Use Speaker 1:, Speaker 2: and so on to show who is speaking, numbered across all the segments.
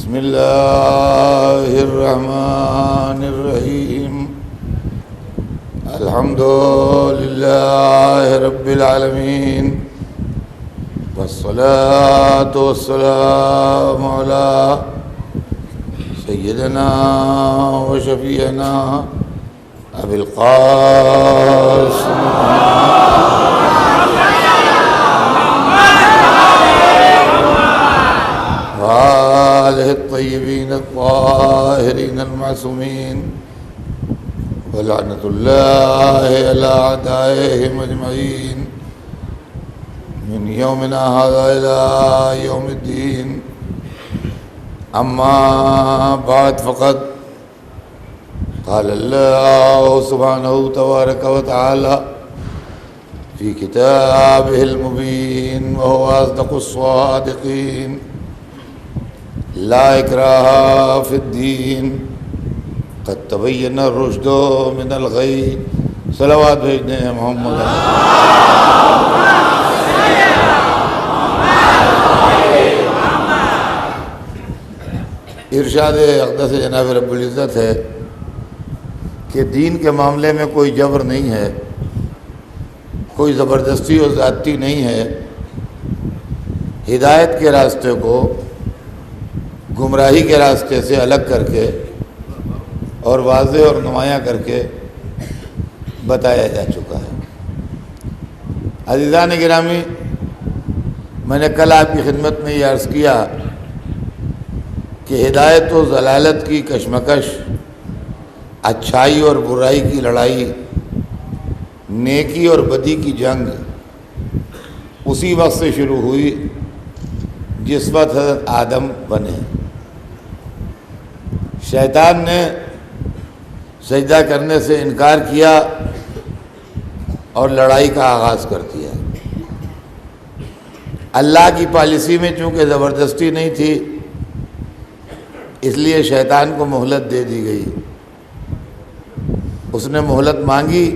Speaker 1: بسم اللہ الرحمن الرحیم الحمد للہ رب العالمین والصلاة والسلام علی سیدنا و شفیعنا ابی القاسم وآلہ الطیبین الطاہرین المعصومین ولعنۃ اللہ علی اعدائہم اجمعین من یومنا ھذا الی یوم الدین اما بعد فقد قال اللہ سبحانہ تبارک و تعالی فی کتابہ المبین وهو اصدق الصادقین لا اکراہ فی الدین قد تبین الرشد من الغی. صلوات بھیجنے ہیں محمد. ارشاد اقدس جناب رب العزت ہے کہ دین کے معاملے میں کوئی جبر نہیں ہے، کوئی زبردستی اور زیادتی نہیں ہے. ہدایت کے راستے کو گمراہی کے راستے سے الگ کر کے اور واضح اور نمایاں کر کے بتایا جا چکا ہے. عزیزان گرامی، میں نے کل آپ کی خدمت میں یہ عرض کیا کہ ہدایت و ضلالت کی کشمکش، اچھائی اور برائی کی لڑائی، نیکی اور بدی کی جنگ اسی وقت سے شروع ہوئی جس وقت حضرت آدم بنے. شیطان نے سجدہ کرنے سے انکار کیا اور لڑائی کا آغاز کر دیا. اللہ کی پالیسی میں چونکہ زبردستی نہیں تھی، اس لیے شیطان کو مہلت دے دی گئی. اس نے مہلت مانگی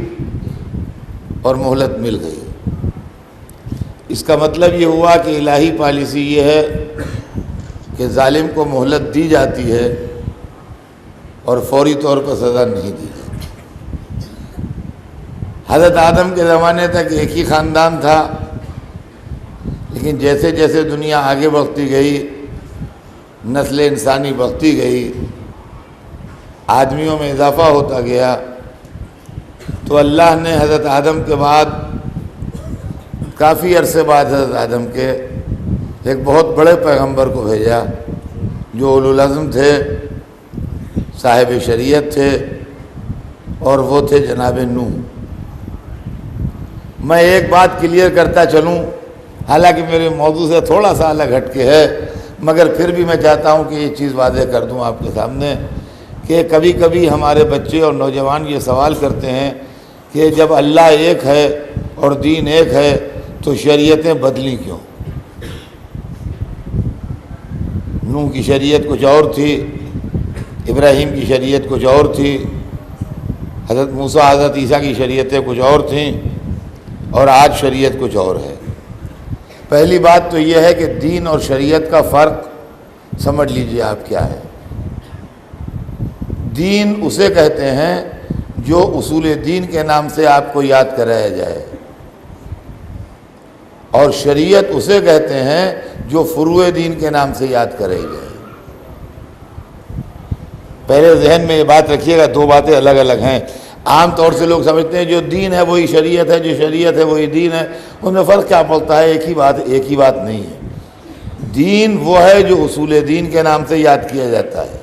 Speaker 1: اور مہلت مل گئی. اس کا مطلب یہ ہوا کہ الہی پالیسی یہ ہے کہ ظالم کو مہلت دی جاتی ہے اور فوری طور پر سزا نہیں دی جاتی. حضرت آدم کے زمانے تک ایک ہی خاندان تھا، لیکن جیسے جیسے دنیا آگے بڑھتی گئی، نسل انسانی بڑھتی گئی، آدمیوں میں اضافہ ہوتا گیا، تو اللہ نے حضرت آدم کے بعد کافی عرصے بعد حضرت آدم کے ایک بہت بڑے پیغمبر کو بھیجا جو اولو العزم تھے، صاحب شریعت تھے، اور وہ تھے جناب نوح. میں ایک بات کلیئر کرتا چلوں، حالانکہ میرے موضوع سے تھوڑا سا الگ ہٹ کے ہے، مگر پھر بھی میں چاہتا ہوں کہ یہ چیز واضح کر دوں آپ کے سامنے کہ کبھی کبھی ہمارے بچے اور نوجوان یہ سوال کرتے ہیں کہ جب اللہ ایک ہے اور دین ایک ہے تو شریعتیں بدلی کیوں؟ نوح کی شریعت کچھ اور تھی، ابراہیم کی شریعت کچھ اور تھی، حضرت موسیٰ حضرت عیسیٰ کی شریعتیں کچھ اور تھیں، اور آج شریعت کچھ اور ہے. پہلی بات تو یہ ہے کہ دین اور شریعت کا فرق سمجھ لیجئے آپ کیا ہے. دین اسے کہتے ہیں جو اصول دین کے نام سے آپ کو یاد کرایا جائے، اور شریعت اسے کہتے ہیں جو فروع دین کے نام سے یاد کرائی جائے. پہلے ذہن میں یہ بات رکھیے گا، دو باتیں الگ الگ ہیں. عام طور سے لوگ سمجھتے ہیں جو دین ہے وہی شریعت ہے، جو شریعت ہے وہی دین ہے. ان میں فرق کیا پڑتا ہے؟ ایک ہی بات نہیں ہے. دین وہ ہے جو اصول دین کے نام سے یاد کیا جاتا ہے،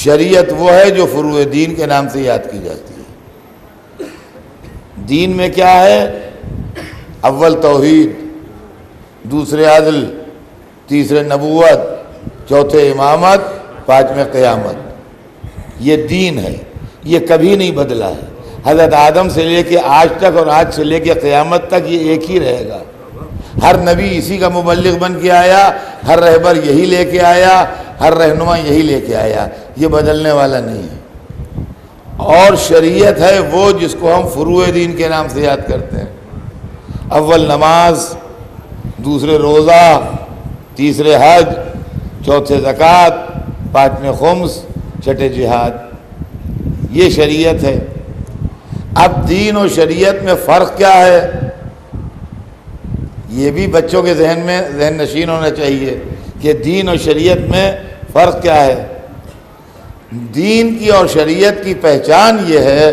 Speaker 1: شریعت وہ ہے جو فروع دین کے نام سے یاد کی جاتی ہے. دین میں کیا ہے؟ اول توحید، دوسرے عدل، تیسرے نبوت، چوتھے امامت، پانچویں قیامت. یہ دین ہے، یہ کبھی نہیں بدلا ہے. حضرت آدم سے لے کے آج تک اور آج سے لے کے قیامت تک یہ ایک ہی رہے گا. ہر نبی اسی کا مبلغ بن کے آیا، ہر رہبر یہی لے کے آیا، ہر رہنما یہی لے کے آیا. یہ بدلنے والا نہیں ہے. اور شریعت ہے وہ جس کو ہم فروع دین کے نام سے یاد کرتے ہیں. اول نماز، دوسرے روزہ، تیسرے حج، چوتھے زکوٰۃ، پانچویں خمس، چھٹے جہاد. یہ شریعت ہے. اب دین و شریعت میں فرق کیا ہے؟ یہ بھی بچوں کے ذہن نشین ہونا چاہیے کہ دین اور شریعت میں فرق کیا ہے. دین کی اور شریعت کی پہچان یہ ہے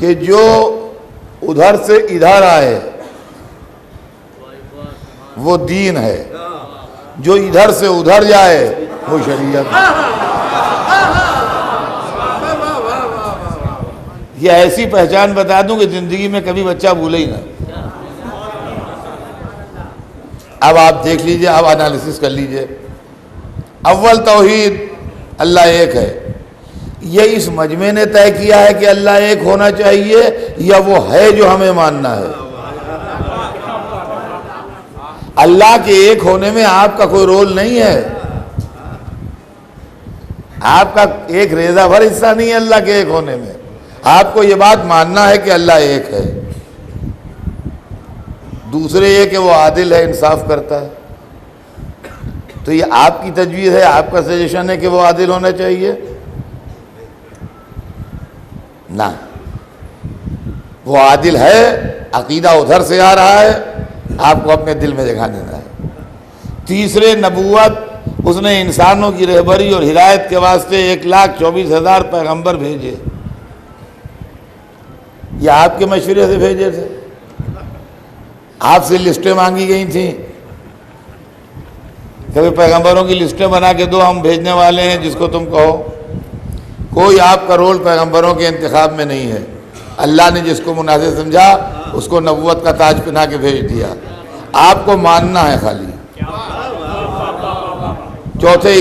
Speaker 1: کہ جو ادھر سے ادھر آئے وہ دین ہے، جو ادھر سے ادھر جائے وہ شریعت ہے. یہ ایسی پہچان بتا دوں کہ زندگی میں کبھی بچہ بھولے ہی نہ. اب آپ دیکھ لیجئے، اب انالیسس کر لیجئے. اول توحید، اللہ ایک ہے. یہ اس مجمع نے طے کیا ہے کہ اللہ ایک ہونا چاہیے یا وہ ہے جو ہمیں ماننا ہے؟ اللہ کے ایک ہونے میں آپ کا کوئی رول نہیں ہے. آپ کا ایک ریزہ بھر حصہ نہیں ہے اللہ کے ایک ہونے میں. آپ کو یہ بات ماننا ہے کہ اللہ ایک ہے. دوسرے یہ کہ وہ عادل ہے، انصاف کرتا ہے. تو یہ آپ کی تجویز ہے، آپ کا سجیشن ہے کہ وہ عادل ہونا چاہیے؟ نہ، وہ عادل ہے. عقیدہ ادھر سے آ رہا ہے، آپ کو اپنے دل میں جگہ دینا ہے. تیسرے، نبوت، اس نے انسانوں کی رہبری اور ہدایت کے واسطے 1,24,000 پیغمبر بھیجے. یہ آپ کے مشورے سے بھیجے تھے؟ آپ سے لسٹیں مانگی گئی تھیں؟ کبھی پیغمبروں کی لسٹیں بنا کے دو، ہم بھیجنے والے ہیں جس کو تم کہو. کوئی آپ کا رول پیغمبروں کے انتخاب میں نہیں ہے. اللہ نے جس کو مناسب سمجھا اس کو نبوت کا تاج پہنا کے بھیج دیا. آپ کو ماننا ہے خالی. چوتھے،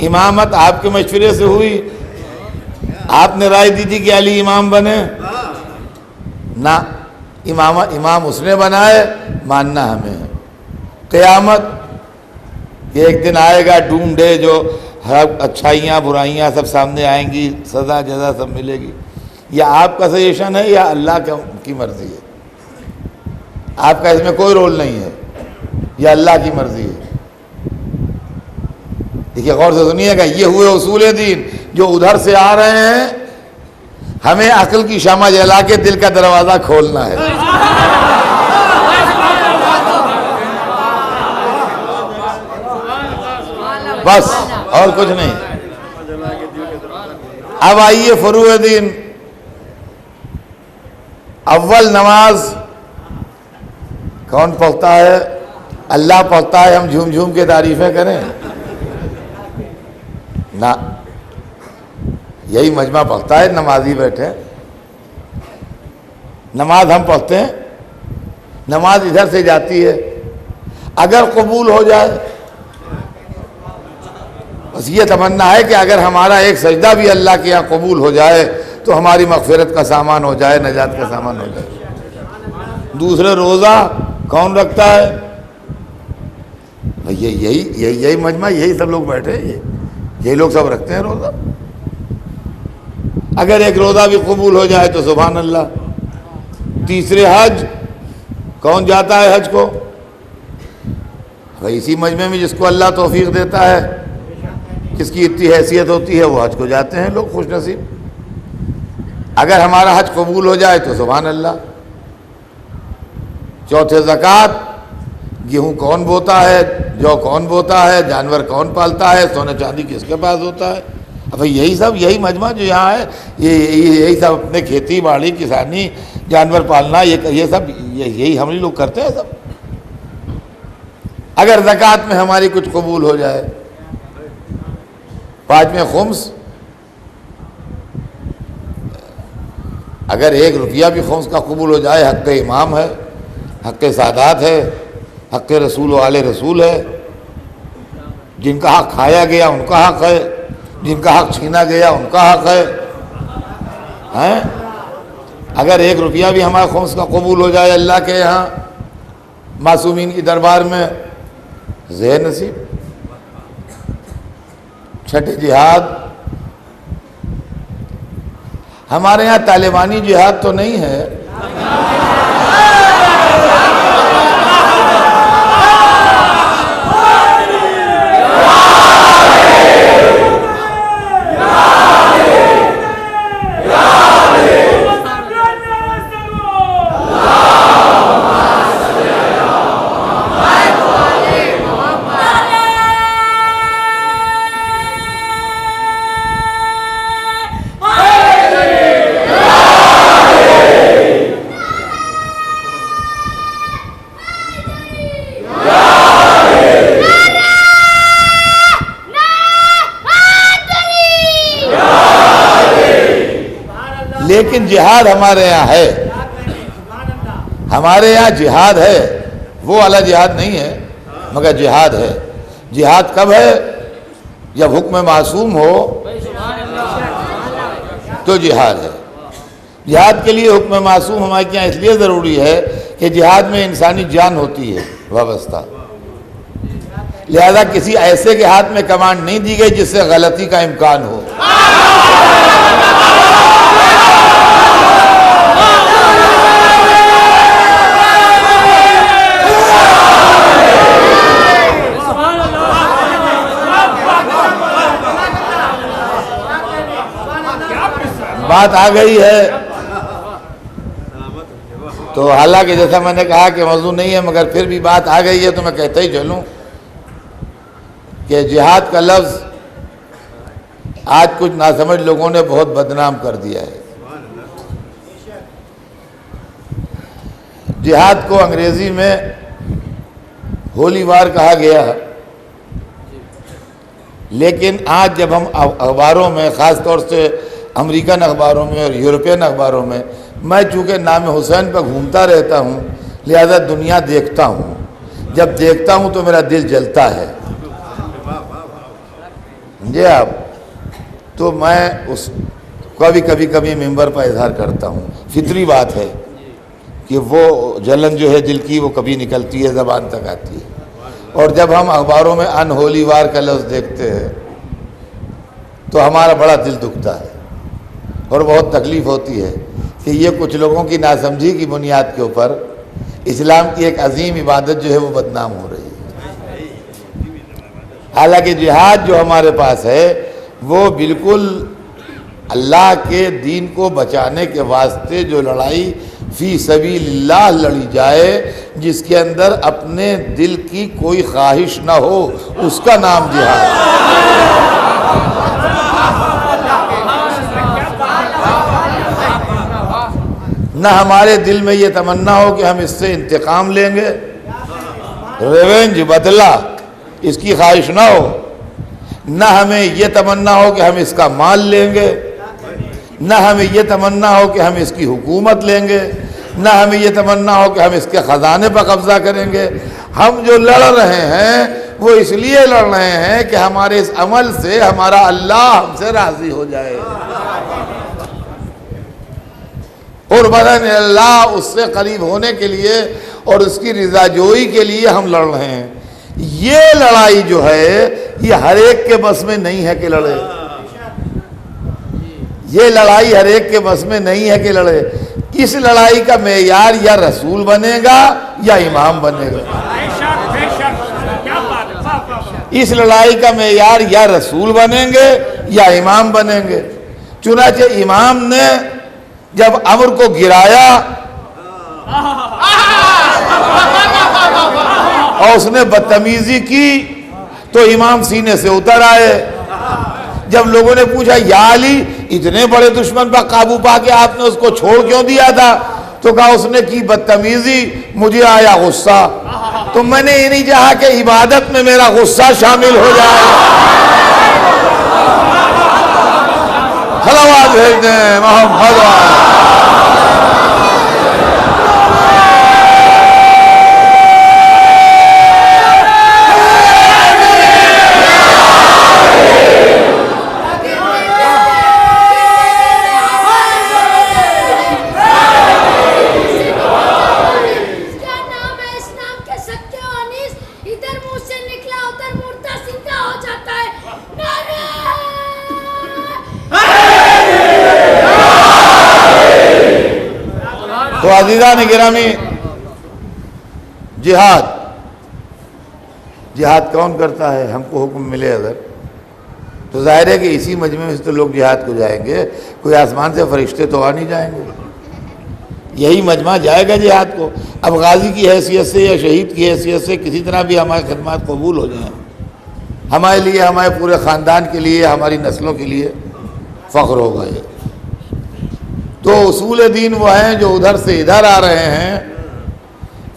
Speaker 1: امامت آپ کے مشورے سے ہوئی؟ آپ نے رائے دی تھی کہ علی امام بنے؟ نہ، امام اس نے بنائے، ماننا ہمیں ہے. قیامت، یہ ایک دن آئے گا ڈوم ڈے، جو ہر اچھائیاں برائیاں سب سامنے آئیں گی، سزا جزا سب ملے گی. یہ آپ کا سجیشن ہے یا اللہ کی مرضی ہے؟ آپ کا اس میں کوئی رول نہیں ہے، یہ اللہ کی مرضی ہے. دیکھیے، غور سے سنیے گا. یہ ہوئے اصول دین جو ادھر سے آ رہے ہیں. ہمیں عقل کی شمع جلا کے دل کا دروازہ کھولنا ہے. بس، اور کچھ نہیں. اب آئیے فروع دین. اول نماز کون پڑھتا ہے؟ اللہ پڑھتا ہے. ہم جھوم جھوم کے تعریفیں کریں؟ نہ، یہی مجمع پڑھتا ہے. نمازی بیٹھے، نماز ہم پڑھتے ہیں. نماز ادھر سے جاتی ہے. اگر قبول ہو جائے، بس یہ تمنا ہے کہ اگر ہمارا ایک سجدہ بھی اللہ کے یہاں قبول ہو جائے تو ہماری مغفرت کا سامان ہو جائے، نجات کا سامان ہو جائے. دوسرے، روزہ کون رکھتا ہے؟ یہی مجمع، یہی سب لوگ بیٹھے ہیں. یہی لوگ سب رکھتے ہیں روزہ. اگر ایک روزہ بھی قبول ہو جائے تو سبحان اللہ. تیسرے، حج کون جاتا ہے حج کو؟ اسی مجمع میں جس کو اللہ توفیق دیتا ہے، جس کی اتنی حیثیت ہوتی ہے، وہ حج کو جاتے ہیں لوگ، خوش نصیب. اگر ہمارا حج قبول ہو جائے تو سبحان اللہ. چوتھے، زکوٰۃ. گیہوں کون بوتا ہے، جو کون بوتا ہے، جانور کون پالتا ہے، سونے چاندی کس کے پاس ہوتا ہے. اب یہی مجمع جو یہاں ہے، یہی سب اپنے کھیتی باڑی، کسانی، جانور پالنا، یہ سب یہی ہم لوگ کرتے ہیں سب. اگر زکوٰۃ میں ہماری کچھ قبول ہو جائے، پانچویں خمس، اگر 1 روپیہ بھی خمس کا قبول ہو جائے، حق امام ہے، حق سادات ہے، حق رسول و آل رسول ہے. جن کا حق کھایا گیا ان کا حق ہے، جن کا حق چھینا گیا ان کا حق ہے. اگر 1 روپیہ بھی ہمارا خمس کا قبول ہو جائے اللہ کے یہاں، معصومین کی دربار میں، زیر نصیب. چھٹے، جہاد. ہمارے یہاں طالبانی جہاد تو نہیں ہے، جہاد ہمارے یہاں ہے، ہمارے یہاں جہاد ہے، وہ والا جہاد نہیں ہے مگر جہاد ہے۔ جہاد کب ہے؟ جب حکم معصوم ہو تو جہاد ہے۔ جہاد کے لیے حکم معصوم ہمارے یہاں اس لیے ضروری ہے کہ جہاد میں انسانی جان ہوتی ہے وابستہ، لہذا کسی ایسے کے ہاتھ میں کمانڈ نہیں دی گئی جس سے غلطی کا امکان ہو۔ بات آ گئی ہے تو حالانکہ جیسا میں نے کہا کہ موضوع نہیں ہے مگر پھر بھی بات آ گئی ہے تو میں کہتا ہی چلوں کہ جہاد کا لفظ آج کچھ ناسمجھ لوگوں نے بہت بدنام کر دیا ہے۔ جہاد کو انگریزی میں ہولی وار کہا گیا ہے، لیکن آج جب ہم اخباروں میں، خاص طور سے امریکن اخباروں میں اور یورپین اخباروں میں چونکہ نام حسین پہ گھومتا رہتا ہوں لہذا دنیا دیکھتا ہوں، جب دیکھتا ہوں تو میرا دل جلتا ہے، سمجھے آپ؟ تو میں اس کبھی ممبر پر اظہار کرتا ہوں، فطری بات ہے کہ وہ جلن جو ہے دل کی وہ کبھی نکلتی ہے، زبان تک آتی ہے، اور جب ہم اخباروں میں ان ہولی وار کا لفظ دیکھتے ہیں تو ہمارا بڑا دل دکھتا ہے اور بہت تکلیف ہوتی ہے کہ یہ کچھ لوگوں کی ناسمجھی کی بنیاد کے اوپر اسلام کی ایک عظیم عبادت جو ہے وہ بدنام ہو رہی ہے۔ حالانکہ جہاد جو ہمارے پاس ہے وہ بالکل اللہ کے دین کو بچانے کے واسطے جو لڑائی فی سبیل اللہ لڑی جائے، جس کے اندر اپنے دل کی کوئی خواہش نہ ہو، اس کا نام جہاد ہے۔ نہ ہمارے دل میں یہ تمنا ہو کہ ہم اس سے انتقام لیں گے، ریونج، بدلہ، اس کی خواہش نہ ہو، نہ ہمیں یہ تمنا ہو کہ ہم اس کا مال لیں گے، نہ ہمیں یہ تمنا ہو کہ ہم اس کی حکومت لیں گے، نہ ہمیں یہ تمنا ہو کہ ہم اس کے خزانے پر قبضہ کریں گے۔ ہم جو لڑ رہے ہیں وہ اس لیے لڑ رہے ہیں کہ ہمارے اس عمل سے ہمارا اللہ ہم سے راضی ہو جائے، اور بدن اللہ اس سے قریب ہونے کے لیے اور اس کی رضا جوئی کے لیے ہم لڑ رہے ہیں۔ یہ لڑائی جو ہے یہ ہر ایک کے بس میں نہیں ہے کہ لڑے، یہ لڑائی ہر ایک کے بس میں نہیں ہے کہ لڑے۔ اس لڑائی کا معیار یا رسول بنے گا یا امام بنے گا، اس لڑائی کا معیار یا رسول بنیں گے یا امام بنیں گے۔ چنانچہ امام نے جب امر کو گرایا اور اس نے بدتمیزی کی تو امام سینے سے اتر آئے۔ جب لوگوں نے پوچھا یا علی اتنے بڑے دشمن پر قابو پا کے آپ نے اس کو چھوڑ کیوں دیا تھا، تو کہا اس نے کی بدتمیزی، مجھے آیا غصہ، تو میں نے یہ نہیں چاہا کہ عبادت میں میرا غصہ شامل ہو جائے۔ صلوات بھیج دیں محمد تو عزیزان گرامی، جہاد کون کرتا ہے؟ ہم کو حکم ملے اگر تو ظاہر ہے کہ اسی مجمع میں سے تو لوگ جہاد کو جائیں گے، کوئی آسمان سے فرشتے تو آ نہیں جائیں گے، یہی مجمع جائے گا جہاد کو۔ اب غازی کی حیثیت سے یا شہید کی حیثیت سے کسی طرح بھی ہماری خدمات قبول ہو جائیں، ہمارے لیے، ہمارے پورے خاندان کے لیے، ہماری نسلوں کے لیے فخر ہوگا۔ یہ تو اصول دین وہ ہیں جو ادھر سے ادھر آ رہے ہیں،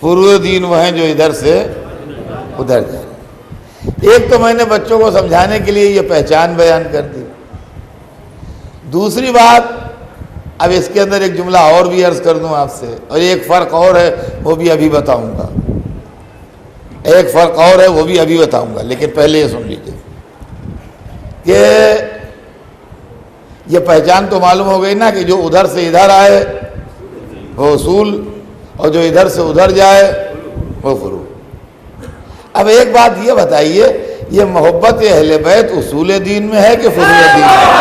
Speaker 1: فروع دین وہ ہیں جو ادھر سے ادھر جا رہے ہیں۔ ایک تو میں نے بچوں کو سمجھانے کے لیے یہ پہچان بیان کر دی۔ دوسری بات اب اس کے اندر ایک جملہ اور بھی عرض کر دوں آپ سے، اور ایک فرق اور ہے وہ بھی ابھی بتاؤں گا، ایک فرق اور ہے وہ بھی ابھی بتاؤں گا، لیکن پہلے یہ سن لیجیے کہ یہ پہچان تو معلوم ہو گئی نا کہ جو ادھر سے ادھر آئے وہ اصول، اور جو ادھر سے ادھر جائے وہ فروع۔ اب ایک بات یہ بتائیے، یہ محبت اہل بیت اصول دین میں ہے کہ فروع دین میں؟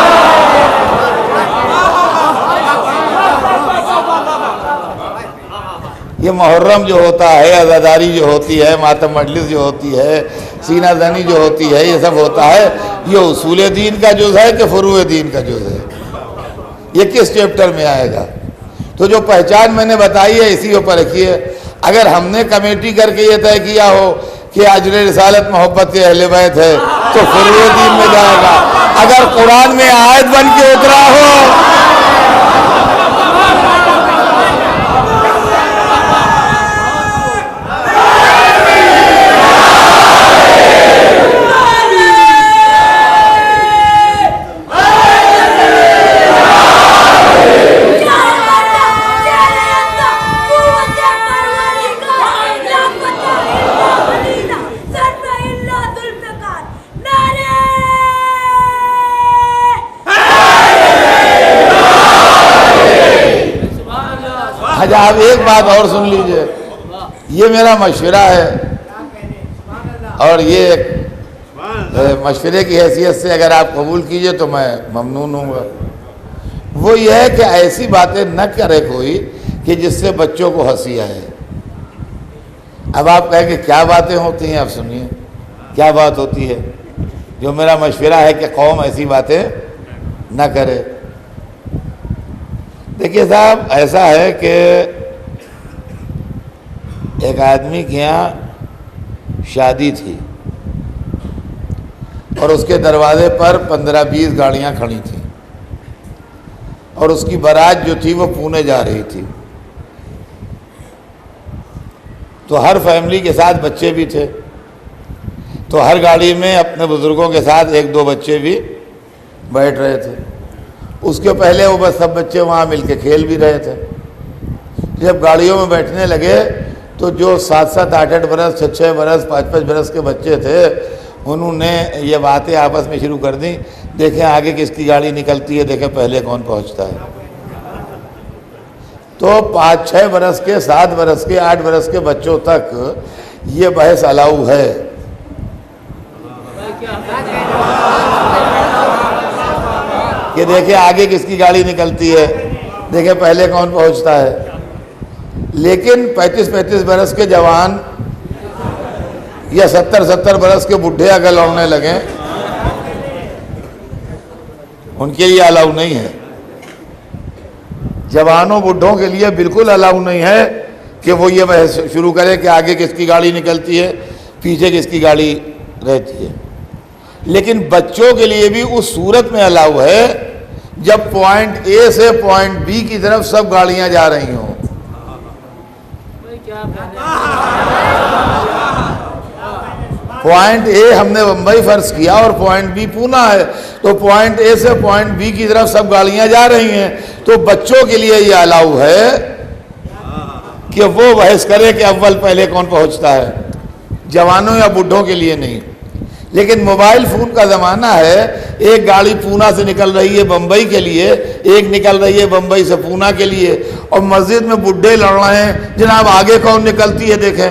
Speaker 1: یہ محرم جو ہوتا ہے، عزاداری جو ہوتی ہے، ماتم مجلس جو ہوتی ہے، سینہ زنی جو ہوتی ہے، یہ سب ہوتا ہے، یہ اصول دین کا جز ہے کہ فروع دین کا جز ہے؟ یہ کس چیپٹر میں آئے گا؟ تو جو پہچان میں نے بتائی ہے اسی اوپر رکھیے۔ اگر ہم نے کمیٹی کر کے یہ طے کیا ہو کہ اجر رسالت محبت اہل بیت ہے تو فروع دین میں جائے گا۔ اگر قرآن میں آیت بن کے اترا ہو آپ ایک بات اور سن لیجئے، یہ میرا مشورہ ہے، اور یہ مشورے کی حیثیت سے اگر آپ قبول کیجئے تو میں ممنون ہوں گا۔ وہ یہ ہے کہ ایسی باتیں نہ کرے کوئی کہ جس سے بچوں کو ہنسی آئے۔ اب آپ کہیں کہ کیا باتیں ہوتی ہیں، آپ سنیے کیا بات ہوتی ہے۔ جو میرا مشورہ ہے کہ قوم ایسی باتیں نہ کرے۔ دیکھیے صاحب، ایسا ہے کہ ایک آدمی کے یہاں شادی تھی اور اس کے دروازے پر 15-20 گاڑیاں کھڑی تھیں، اور اس کی بارات جو تھی وہ پونے جا رہی تھی، تو ہر فیملی کے ساتھ بچے بھی تھے، تو ہر گاڑی میں اپنے بزرگوں کے ساتھ 1-2 بچے بھی بیٹھ رہے تھے۔ اس کے پہلے وہ بس سب بچے وہاں مل کے کھیل بھی رہے تھے۔ جب گاڑیوں میں بیٹھنے لگے تو جو 7-7, 8-8 برس، 6-6 برس، 5-5 برس کے بچے تھے، انہوں نے یہ باتیں آپس میں شروع کر دیں، دیکھیں آگے کس کی گاڑی نکلتی ہے، دیکھیں پہلے کون پہنچتا ہے۔ تو 5-6 برس کے، 7 برس کے، 8 برس کے بچوں تک یہ بحث الاؤ ہے۔ کہ دیکھیں آگے کس کی گاڑی نکلتی ہے، دیکھیں پہلے کون پہنچتا ہے۔ لیکن 35-35 برس کے جوان یا 70-70 برس کے بڈھے اگر لڑنے لگیں، ان کے لیے الاؤ نہیں ہے۔ جوانوں بڈھوں کے لیے بالکل الاؤ نہیں ہے کہ وہ یہ بحث شروع کرے کہ آگے کس کی گاڑی نکلتی ہے، پیچھے کس کی گاڑی رہتی ہے۔ لیکن بچوں کے لیے بھی اس صورت میں الاؤ ہے جب پوائنٹ اے سے پوائنٹ بی کی طرف سب گاڑیاں جا رہی ہوں۔ پوائنٹ اے ہم نے بمبئی فرض کیا اور پوائنٹ بی پونا ہے، تو پوائنٹ اے سے پوائنٹ بی کی طرف سب گاڑیاں جا رہی ہیں، تو بچوں کے لیے یہ الاؤ ہے کہ وہ بحث کرے کہ اول پہلے کون پہنچتا ہے، جوانوں یا بڈھوں کے لیے نہیں۔ لیکن موبائل فون کا زمانہ ہے، ایک گاڑی پونا سے نکل رہی ہے بمبئی کے لیے، ایک نکل رہی ہے بمبئی سے پونا کے لیے، اور مسجد میں بڈھے لڑ رہے ہیں، جناب آگے کون نکلتی ہے دیکھیں۔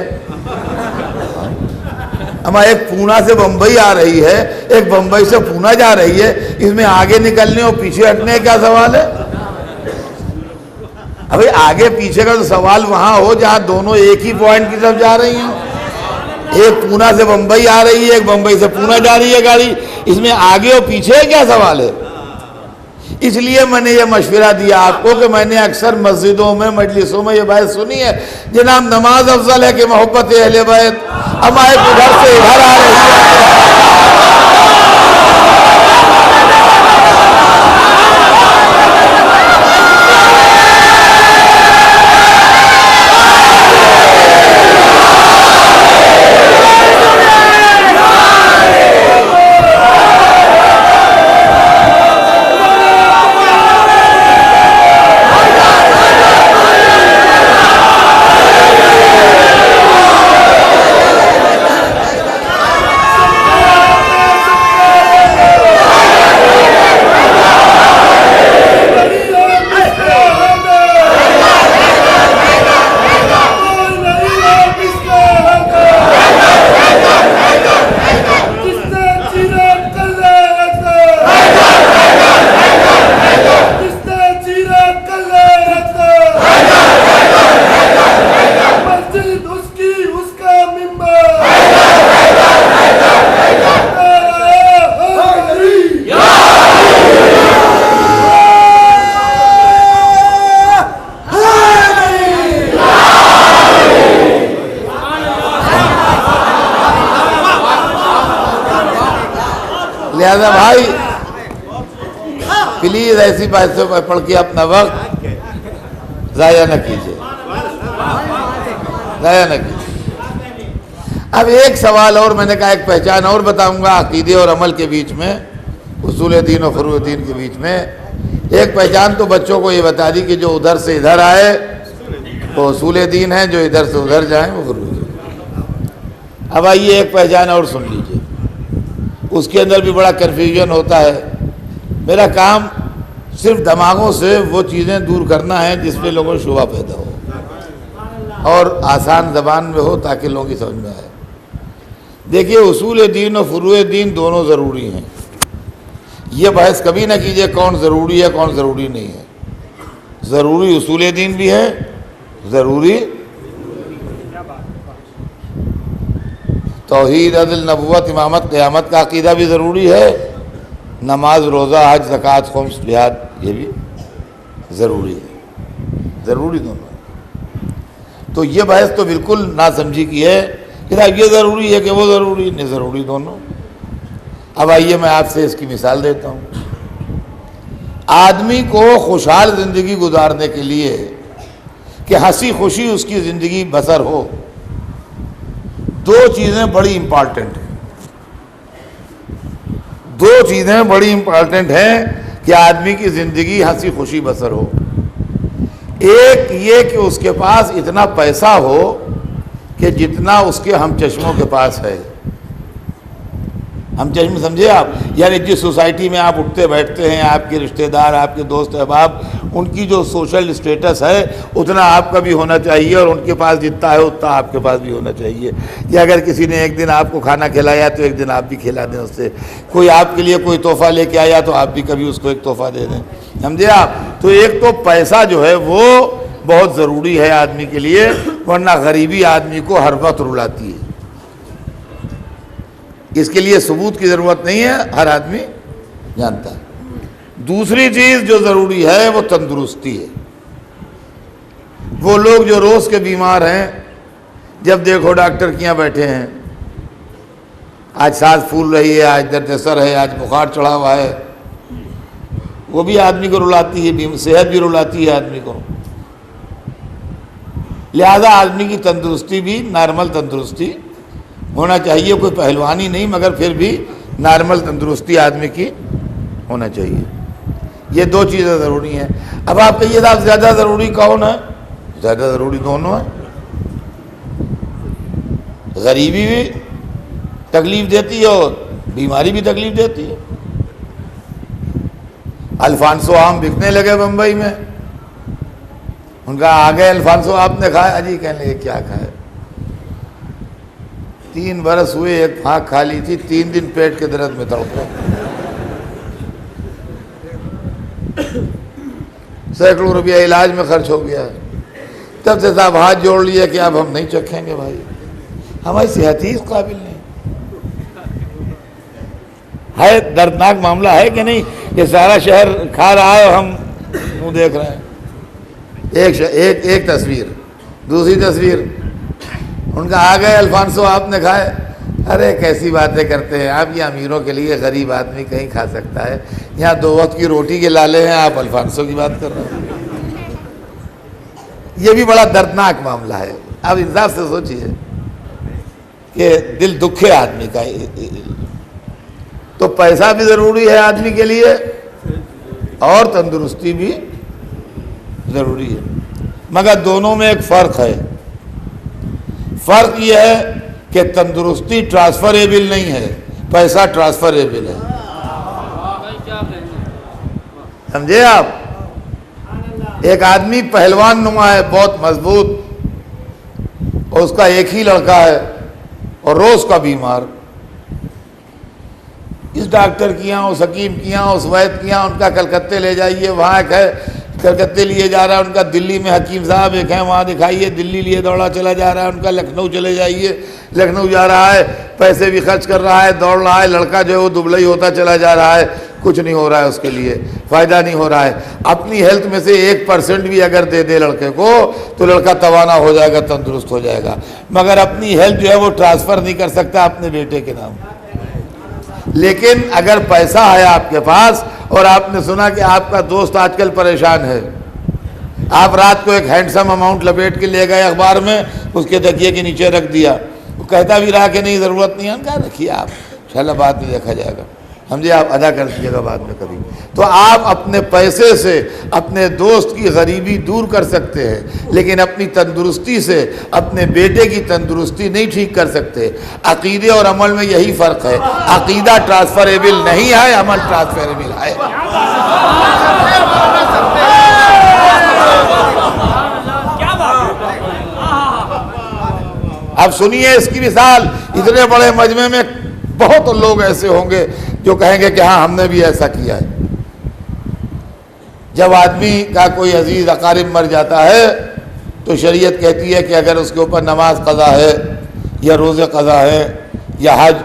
Speaker 1: اما ایک پونا سے بمبئی آ رہی ہے، ایک بمبئی سے پونا جا رہی ہے، اس میں آگے نکلنے اور پیچھے ہٹنے کا کیا سوال ہے؟ ابھی آگے پیچھے کا تو سوال وہاں ہو جہاں دونوں ایک ہی پوائنٹ کی طرف جا رہی ہیں۔ ایک پونا سے بمبئی آ رہی ہے، ایک بمبئی سے پونا جا رہی ہے گاڑی، اس میں آگے اور پیچھے کیا سوال ہے؟ اس لیے میں نے یہ مشورہ دیا آپ کو کہ میں نے اکثر مسجدوں میں، مجلسوں میں یہ بات سنی ہے، جناب نماز افضل ہے کہ محبت اہل بیت؟ اما ایک ادھر سے ادھر آ رہی ہے۔ لہذا بھائی پلیز ایسی باتوں پر پڑھ کے اپنا وقت ضائع نہ کیجیے، ضائع نہ کیجیے۔ اب ایک سوال اور، میں نے کہا ایک پہچان اور بتاؤں گا عقیدے اور عمل کے بیچ میں، اصول دین اور فروع دین کے بیچ میں۔ ایک پہچان تو بچوں کو یہ بتا دی کہ جو ادھر سے ادھر آئے وہ اصول دین ہے، جو ادھر سے ادھر جائیں وہ فروع دین۔ اب آئیے ایک پہچان اور سن لیجیے، اس کے اندر بھی بڑا کنفیوژن ہوتا ہے۔ میرا کام صرف دماغوں سے وہ چیزیں دور کرنا ہے جس پہ لوگوں کو شبہ پیدا ہو اور آسان زبان میں ہو تاکہ لوگوں کی سمجھ میں آئے۔ دیکھیے اصول دین اور فروع دین دونوں ضروری ہیں، یہ بحث کبھی نہ کیجیے کون ضروری ہے کون ضروری نہیں ہے۔ ضروری اصول دین بھی ہے، ضروری توحید، عدل، نبوت، امامت، قیامت کا عقیدہ بھی ضروری ہے، نماز، روزہ، حج، زکوٰۃ، خمس، جہاد یہ بھی ضروری ہے، ضروری دونوں ہے۔ تو یہ بحث تو بالکل ناسمجھی کی ہے کہ صاحب یہ ضروری ہے کہ وہ ضروری نہیں، ضروری دونوں۔ اب آئیے میں آپ سے اس کی مثال دیتا ہوں۔ آدمی کو خوشحال زندگی گزارنے کے لیے کہ ہنسی خوشی اس کی زندگی بسر ہو، دو چیزیں بڑی امپارٹنٹ ہیں، دو چیزیں بڑی امپارٹنٹ ہیں کہ آدمی کی زندگی ہنسی خوشی بسر ہو۔ ایک یہ کہ اس کے پاس اتنا پیسہ ہو کہ جتنا اس کے ہم چشموں کے پاس ہے۔ ہم چشم سمجھے آپ، یعنی جس سوسائٹی میں آپ اٹھتے بیٹھتے ہیں، آپ کے رشتہ دار، آپ کے دوست احباب، ان کی جو سوشل اسٹیٹس ہے اتنا آپ کا بھی ہونا چاہیے، اور ان کے پاس جتنا ہے اتنا آپ کے پاس بھی ہونا چاہیے۔ یا اگر کسی نے ایک دن آپ کو کھانا کھلایا تو ایک دن آپ بھی کھلا دیں اس سے۔ کوئی آپ کے لیے کوئی تحفہ لے کے آیا تو آپ بھی کبھی اس کو ایک تحفہ دے دیں، سمجھے آپ۔ تو ایک تو پیسہ جو ہے وہ بہت ضروری ہے آدمی کے لیے، ورنہ غریبی آدمی کو ہر وقت رلاتی ہے۔ اس کے لیے ثبوت کی ضرورت نہیں ہے، ہر آدمی جانتا ہے۔ دوسری چیز جو ضروری ہے وہ تندرستی ہے۔ وہ لوگ جو روز کے بیمار ہیں، جب دیکھو ڈاکٹر کیاں بیٹھے ہیں، آج سانس پھول رہی ہے، آج درد سر ہے، آج بخار چڑھا ہوا ہے، وہ بھی آدمی کو رلاتی ہے، صحت بھی رلاتی ہے آدمی کو۔ لہذا آدمی کی تندرستی بھی نارمل تندرستی ہونا چاہیے، کوئی پہلوانی نہیں مگر پھر بھی نارمل تندرستی آدمی کی ہونا چاہیے۔ یہ دو چیزیں ضروری ہیں۔ اب آپ کہیے صاحب زیادہ ضروری کون ہے؟ زیادہ ضروری دونوں ہیں۔ غریبی بھی تکلیف دیتی ہے اور بیماری بھی تکلیف دیتی ہے۔ الفانسو آم بکنے لگے بمبئی میں، ان کا آگے الفانسو آپ نے کھایا؟ جی کہنے لگے کیا کھائے؟ 3 برس ہوئے، ایک پھانک کھا لی تھی، 3 دن پیٹ کے درد میں تڑپے، سینکڑوں روپیہ علاج میں خرچ ہو گیا۔ تب سے صاحب ہاتھ جوڑ لیا کہ اب ہم نہیں چکھیں گے بھائی، ہماری صحت ہی اس قابل نہیں ہے۔ دردناک معاملہ ہے کہ نہیں؟ یہ سارا شہر کھا رہا ہے اور ہم منہ دیکھ رہے ہیں۔ ایک تصویر، دوسری تصویر، ان کا آ گئے الفانسو آپ نے کھائے؟ ارے کیسی باتیں کرتے ہیں آپ، یہ امیروں کے لیے، غریب آدمی کہیں کھا سکتا ہے؟ یہاں 2 وقت کی روٹی کے لالے ہیں، آپ الفانسو کی بات کر رہے ہیں۔ یہ بھی بڑا دردناک معاملہ ہے۔ اب انصاف سے سوچئے کہ دل دکھے آدمی کا۔ تو پیسہ بھی ضروری ہے آدمی کے لیے اور تندرستی بھی ضروری ہے، مگر دونوں میں ایک فرق ہے۔ فرق یہ ہے کہ تندرستی ٹرانسفریبل نہیں ہے، پیسہ ٹرانسفریبل ہے، سمجھے آپ؟ ایک آدمی پہلوان نما ہے، بہت مضبوط، اور اس کا ایک ہی لڑکا ہے اور روز کا بیمار، اس ڈاکٹر کی یہاں، اس حکیم کی یہاں، اس وید کی یہاں، ان کا کلکتے لے جائیے، وہاں ایک ہے کلکتے لیے جا رہا ہے، ان کا دلی میں حکیم صاحب ایک ہے، وہاں دکھائیے، دلی لیے دوڑا چلا جا رہا ہے، ان کا لکھنؤ چلے جائیے، لکھنؤ جا رہا ہے، پیسے بھی خرچ کر رہا ہے، دوڑ رہا ہے، لڑکا جو ہے وہ دبلا ہی ہوتا چلا جا رہا ہے، کچھ نہیں ہو رہا ہے اس کے لیے، فائدہ نہیں ہو رہا ہے۔ اپنی ہیلتھ میں سے 1% بھی اگر دے دے لڑکے کو تو لڑکا توانا ہو جائے گا، تندرست ہو جائے گا، مگر اپنی ہیلتھ جو ہے وہ ٹرانسفر نہیں کر سکتا اپنے بیٹے کے نام۔ لیکن اگر پیسہ ہے آپ کے پاس اور آپ نے سنا کہ آپ کا دوست آج کل پریشان ہے، آپ رات کو ایک ہینڈسم اماؤنٹ لپیٹ کے لے گئے اخبار میں، اس کے تکیے کے نیچے رکھ دیا، وہ کہتا بھی رہا کہ نہیں ضرورت نہیں ہے، کہا رکھیے آپ، انشاءاللہ بعد میں دیکھا جائے گا، سمجھے، آپ ادا کر دیجیے گا بعد میں کبھی۔ تو آپ اپنے پیسے سے اپنے دوست کی غریبی دور کر سکتے ہیں، لیکن اپنی تندرستی سے اپنے بیٹے کی تندرستی نہیں ٹھیک کر سکتے۔ عقیدے اور عمل میں یہی فرق ہے، عقیدہ ٹرانسفریبل نہیں ہے، عمل ٹرانسفریبل ہے۔ اب سنیے اس کی مثال، اتنے بڑے مجمع میں بہت لوگ ایسے ہوں گے جو کہیں گے کہ ہاں ہم نے بھی ایسا کیا ہے۔ جب آدمی کا کوئی عزیز اقارب مر جاتا ہے تو شریعت کہتی ہے کہ اگر اس کے اوپر نماز قضا ہے یا روزے قضا ہے یا حج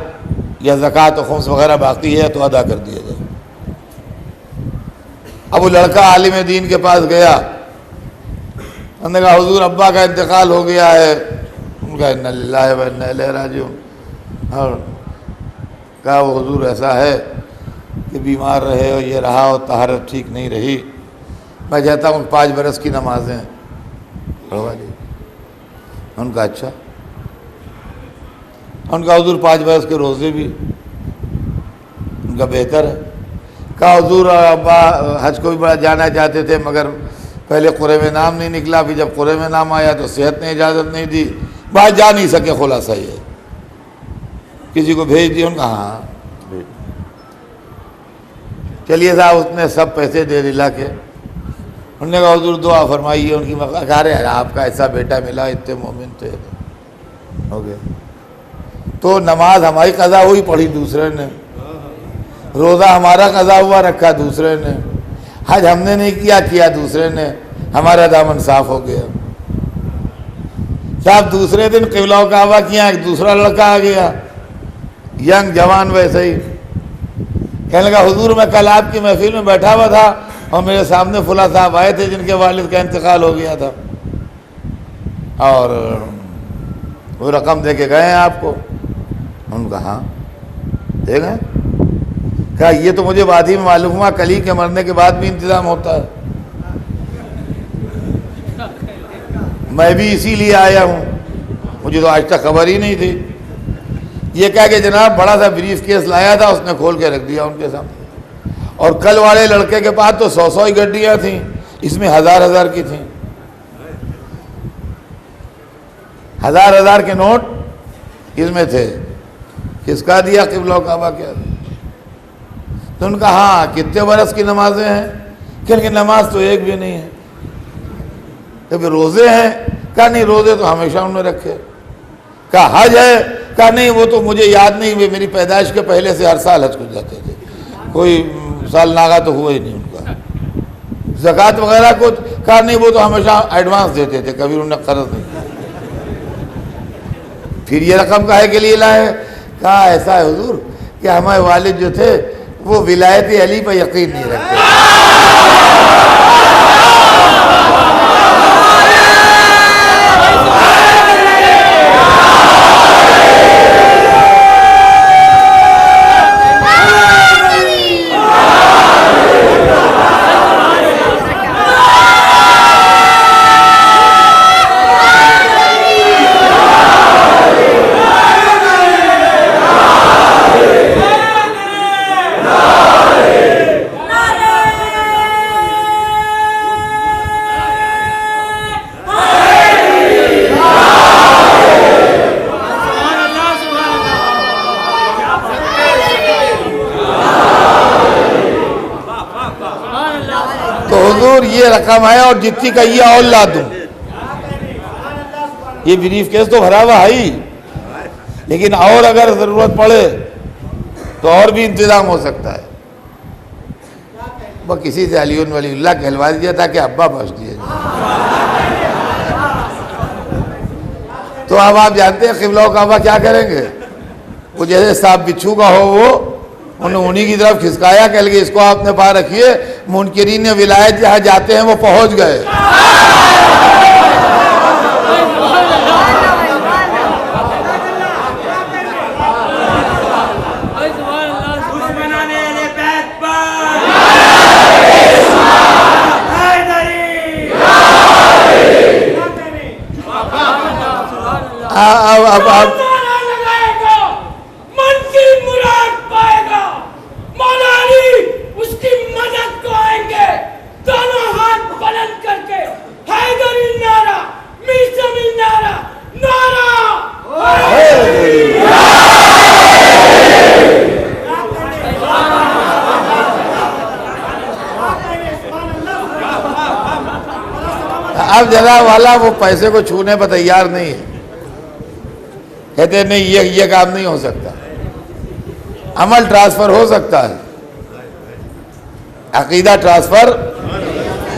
Speaker 1: یا زکوٰۃ و خمس وغیرہ باقی ہے تو ادا کر دیا جائے۔ اب وہ لڑکا عالم دین کے پاس گیا، انہوں نے کہا حضور ابا کا انتقال ہو گیا ہے، ان کا انا للہ و انا الیہ راجعون، اور کہا وہ حضور ایسا ہے کہ بیمار رہے اور یہ رہا اور طہارت ٹھیک نہیں رہی، میں چاہتا ہوں 5 برس کی نمازیں پڑھوا دی۔ ان کا اچھا، ان کا حضور 5 برس کے روزے بھی ان کا بہتر ہے۔ کہا حضور ابا حج کو بھی بڑا جانا چاہتے تھے مگر پہلے قرے میں نام نہیں نکلا، پھر جب قرے میں نام آیا تو صحت نے اجازت نہیں دی، بات جا نہیں سکے، خلاصہ یہ ہے۔ کسی کو بھیج دی، ان کا ہاں چلیے صاحب، اس نے سب پیسے دے دلا کے انہوں نے کہا حضور دعا فرمائیے ان کی، کہا رہے آپ کا ایسا بیٹا ملا، اتنے مومن تھے، ہو گیا۔ تو نماز ہماری قضا ہوئی پڑھی دوسرے نے، روزہ ہمارا قضا ہوا رکھا دوسرے نے، حج ہم نے نہیں کیا دوسرے نے، ہمارا دامن صاف ہو گیا۔ صاحب دوسرے دن قبلہ و کعبہ کیا، ایک دوسرا لڑکا آ گیا، ینگ جوان ویسے ہی، کہنے لگا حضور میں کل آپ کی محفل میں بیٹھا ہوا تھا اور میرے سامنے فلاں صاحب آئے تھے جن کے والد کا انتقال ہو گیا تھا، اور وہ رقم دے کے گئے ہیں آپ کو؟ ان کا ہاں دے گئے۔ کہا یہ تو مجھے بعد ہی میں معلوم ہوا، کلی کے مرنے کے بعد بھی انتظام ہوتا ہے، میں بھی اسی لیے آیا ہوں، مجھے تو آج تک خبر ہی نہیں تھی۔ یہ کہا کہ جناب بڑا سا بریف کیس لایا تھا، اس نے کھول کے رکھ دیا ان کے سامنے، اور کل والے لڑکے کے پاس تو 100 ہی گڈیاں تھیں، اس میں 1000 کی تھیں، 1000 کے نوٹ اس میں تھے، کس کا دیا؟ قبلہ و کعبہ کیا دیا؟ تو ان کا ہاں کتنے برس کی نمازیں ہیں؟ کہ نماز تو ایک بھی نہیں ہے۔ کہ پھر روزے ہیں؟ کہا نہیں روزے تو ہمیشہ انہوں نے رکھے۔ کہا حج ہے؟ کہا نہیں وہ تو مجھے یاد نہیں، میری پیدائش کے پہلے سے ہر سال حج کو جاتے تھے، کوئی سال ناغا تو ہوا ہی نہیں ان کا۔ زکوٰۃ وغیرہ کو؟ کہا نہیں وہ تو ہمیشہ ایڈوانس دیتے تھے، کبھی انہوں نے قرض نہیں کیا۔ پھر یہ رقم کاہے کے لیے لائے؟ کہا ایسا ہے حضور کہ ہمارے والد جو تھے وہ ولایت علی پہ یقین نہیں رکھتے۔ یہ رقم ہے اور جتنی کا یہ اور لا دوں، یہ بریف کیس تو بھرا ہوا ہے، لیکن اور اگر ضرورت پڑے تو اور بھی انتظام ہو سکتا ہے۔ وہ کسی سے علی ولی اللہ کہلوا دیا تھا کہ ابا بخش دیے جائے۔ تو اب آپ جانتے ہیں قبلہ و کعبہ کیا کریں گے؟ وہ جیسے سانپ بچھو کا ہو، وہ انہیں کی طرف کھسکایا، کہہ لگے اس کو آپ نے پا رکھیے، منکرین ولایت جہاں جاتے ہیں وہ پہنچ گئے۔
Speaker 2: نعرہ لگائے گا من کی مراد پائے گا، مولا علی اس کی مدد کو آئیں گے، دونوں ہاتھ بلند کر کے حیدری نعرہ، میزمی نعرہ،
Speaker 1: اب جناب والا وہ پیسے کو چھونے پر تیار نہیں ہے، کہتے ہیں نہیں یہ کام نہیں ہو سکتا، عمل ٹرانسفر ہو سکتا ہے، عقیدہ ٹرانسفر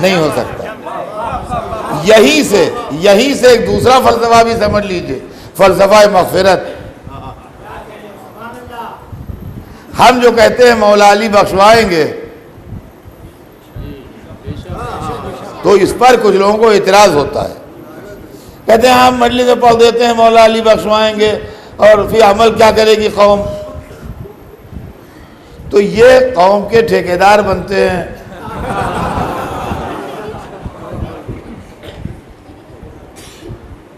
Speaker 1: نہیں ہو سکتا۔ یہیں سے ایک دوسرا فلسفہ بھی سمجھ لیجئے، فلسفہ مغفرت۔ ہم جو کہتے ہیں مولا علی بخشوائیں گے، تو اس پر کچھ لوگوں کو اعتراض ہوتا ہے، کہتے ہیں ہم مجلس میں پڑھ دیتے ہیں مولا علی بخشوائیں گے اور پھر عمل کیا کرے گی قوم؟ تو یہ قوم کے ٹھیکیدار بنتے ہیں۔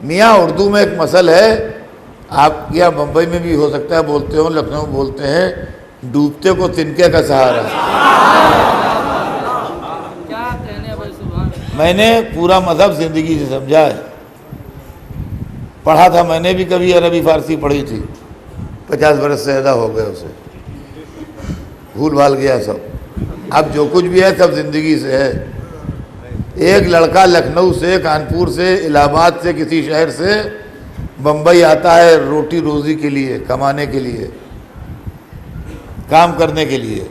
Speaker 1: میاں اردو میں ایک مثل ہے، آپ یہاں بمبئی میں بھی ہو سکتا ہے بولتے ہوں، لکھنؤ میں بولتے ہیں، ڈوبتے کو تنکے کا سہارا۔ میں نے پورا مذہب زندگی سے سمجھا ہے، پڑھا تھا میں نے بھی، کبھی عربی فارسی پڑھی تھی، 50 برس سے زیادہ ہو گئے اسے، بھول بھال گیا سب۔ اب جو کچھ بھی ہے سب زندگی سے ہے۔ ایک لڑکا لکھنؤ سے، کانپور سے، الہ آباد سے، کسی شہر سے بمبئی آتا ہے روٹی روزی کے لیے، کمانے کے لیے، کام کرنے کے لیے۔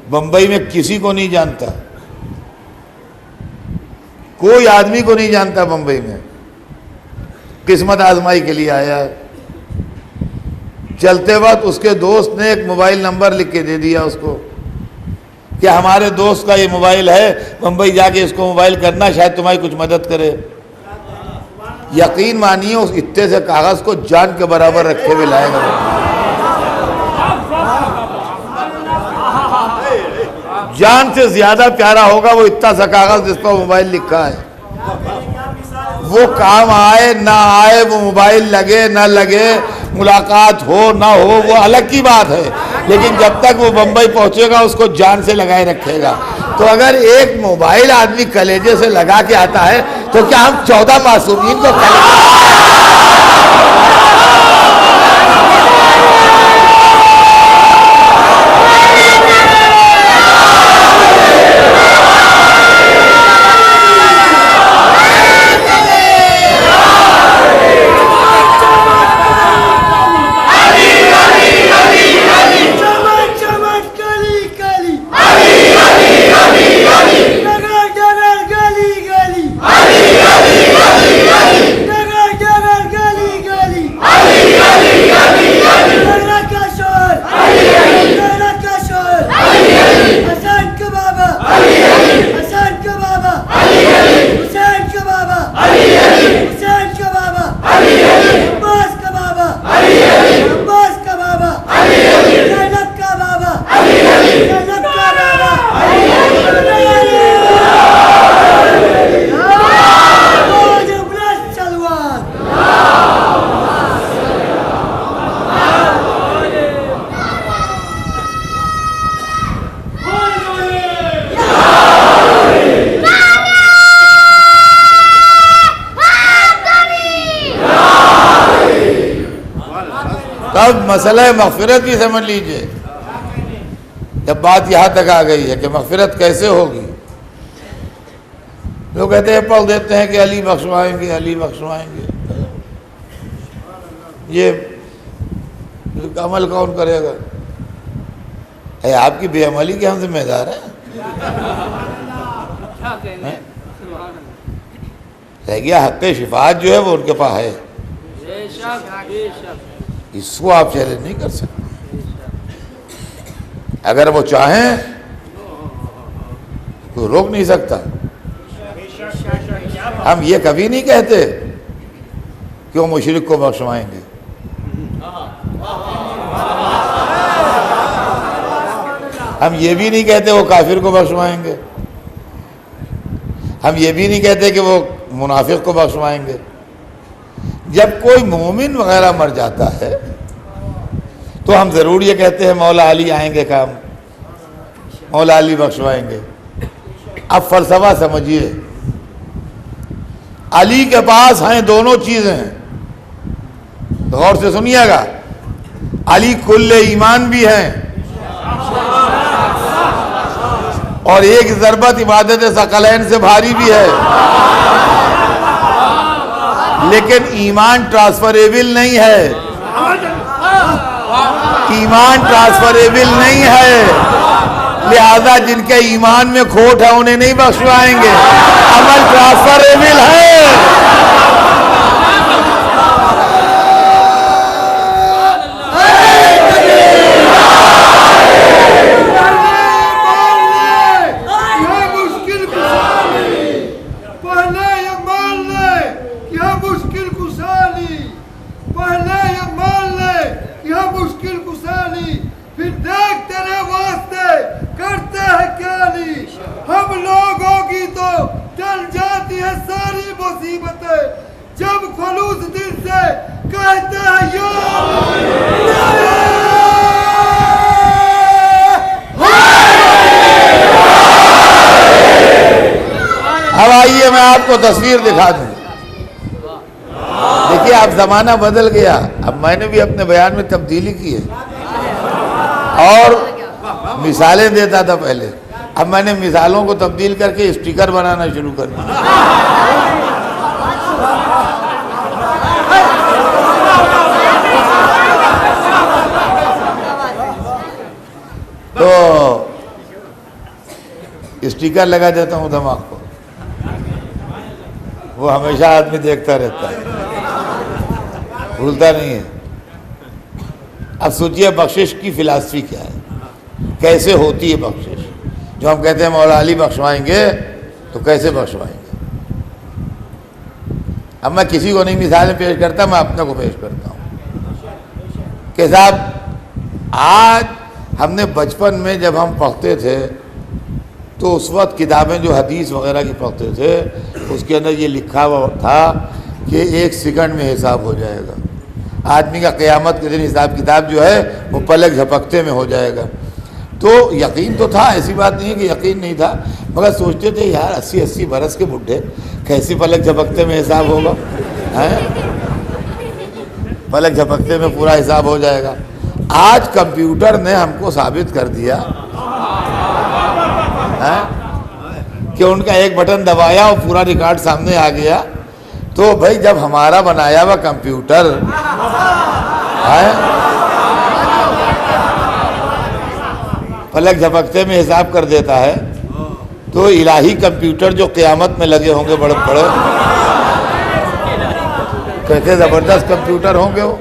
Speaker 1: بمبئی میں کسی کو نہیں جانتا، کوئی آدمی کو نہیں جانتا بمبئی میں، قسمت آزمائی کے لیے آیا ہے۔ چلتے وقت اس کے دوست نے ایک موبائل نمبر لکھ کے دے دیا اس کو کہ ہمارے دوست کا یہ موبائل ہے، بمبئی جا کے اس کو موبائل کرنا، شاید تمہاری کچھ مدد کرے۔ یقین مانیے اس اتنے سے کاغذ کو جان کے برابر رکھے ہوئے لائے گا۔ جان سے زیادہ پیارا ہوگا وہ اتنا سا کاغذ جس پر موبائل لکھا ہے۔ وہ کام آئے نہ آئے، وہ موبائل لگے نہ لگے، ملاقات ہو نہ ہو، وہ الگ کی بات ہے، لیکن جب تک وہ بمبئی پہنچے گا اس کو جان سے لگائے رکھے گا۔ تو اگر ایک موبائل آدمی کلیجے سے لگا کے آتا ہے تو کیا ہم 14 معصومین کو اب مسئلہ مغفرت بھی سمجھ لیجئے۔ جب بات یہاں تک آ گئی ہے کہ مغفرت کیسے ہوگی، لوگ کہتے ہیں پڑھ دیتے ہیں کہ علی بخشوائیں گے، علی بخشوائیں گے، یہ عمل کون کرے گا؟ اے آپ کی بے عملی کے ہم ذمہ دار ہیں؟ رہ گیا حق شفاعت جو ہے وہ ان کے پاس ہے، اس کو آپ چیلنج نہیں کر سکتے۔ اگر وہ چاہیں کوئی روک نہیں سکتا۔ ہم یہ کبھی نہیں کہتے کہ وہ مشرک کو بخشوائیں گے، ہم یہ بھی نہیں کہتے وہ کافر کو بخشوائیں گے، ہم یہ بھی نہیں کہتے کہ وہ منافق کو بخشوائیں گے۔ جب کوئی مومن وغیرہ مر جاتا ہے تو ہم ضرور یہ کہتے ہیں مولا علی آئیں گے کام، مولا علی بخشوائیں گے۔ اب فلسفہ سمجھیے، علی کے پاس ہیں دونوں چیزیں، غور سے سنیے گا، علی کل ایمان بھی ہیں اور ایک ضربت عبادت ثقلین سے بھاری بھی ہے، لیکن ایمان ٹرانسفریبل نہیں ہے، ایمان ٹرانسفریبل نہیں ہے، لہذا جن کے ایمان میں کھوٹ ہے انہیں نہیں بخشوائیں گے، عمل ٹرانسفریبل ہے۔
Speaker 3: جب خلوص دل سے کہتے ہیں یا
Speaker 1: اب آئیے میں آپ کو تصویر دکھا دوں۔ دیکھیے اب زمانہ بدل گیا، اب میں نے بھی اپنے بیان میں تبدیلی کی ہے اور مثالیں دیتا تھا پہلے، اب میں نے مثالوں کو تبدیل کر کے اسٹیکر بنانا شروع کر دیا۔ تو اسٹیکر لگا دیتا ہوں دماغ کو، وہ ہمیشہ آدمی دیکھتا رہتا ہے، بھولتا نہیں ہے۔ اب سوچئے بخشش کی فلسفی کیا ہے، کیسے ہوتی ہے بخشش؟ جو ہم کہتے ہیں مولا علی بخشوائیں گے تو کیسے بخشوائیں گے؟ اب میں کسی کو نہیں مثالیں پیش کرتا، میں اپنے کو پیش کرتا ہوں کہ صاحب آج ہم نے بچپن میں جب ہم پڑھتے تھے تو اس وقت کتابیں جو حدیث وغیرہ کی پڑھتے تھے اس کے اندر یہ لکھا ہوا تھا کہ 1 سیکنڈ میں حساب ہو جائے گا، آدمی کا قیامت کے دن حساب کتاب جو ہے وہ پلک جھپکتے میں ہو جائے گا۔ تو یقین تو تھا، ایسی بات نہیں ہے کہ یقین نہیں تھا، مگر سوچتے تھے یار 80 برس کے بڈھے کیسی پلک جھپکتے میں حساب ہوگا، پلک جھپکتے میں پورا حساب ہو جائے گا۔ آج کمپیوٹر نے ہم کو ثابت کر دیا کہ ان کا ایک بٹن دبایا اور پورا ریکارڈ سامنے آ گیا۔ تو بھائی جب ہمارا بنایا ہوا کمپیوٹر پلک جھپکتے میں حساب کر دیتا ہے تو الہی کمپیوٹر جو قیامت میں لگے ہوں گے بڑے بڑے، کیسے زبردست کمپیوٹر ہوں گے وہ،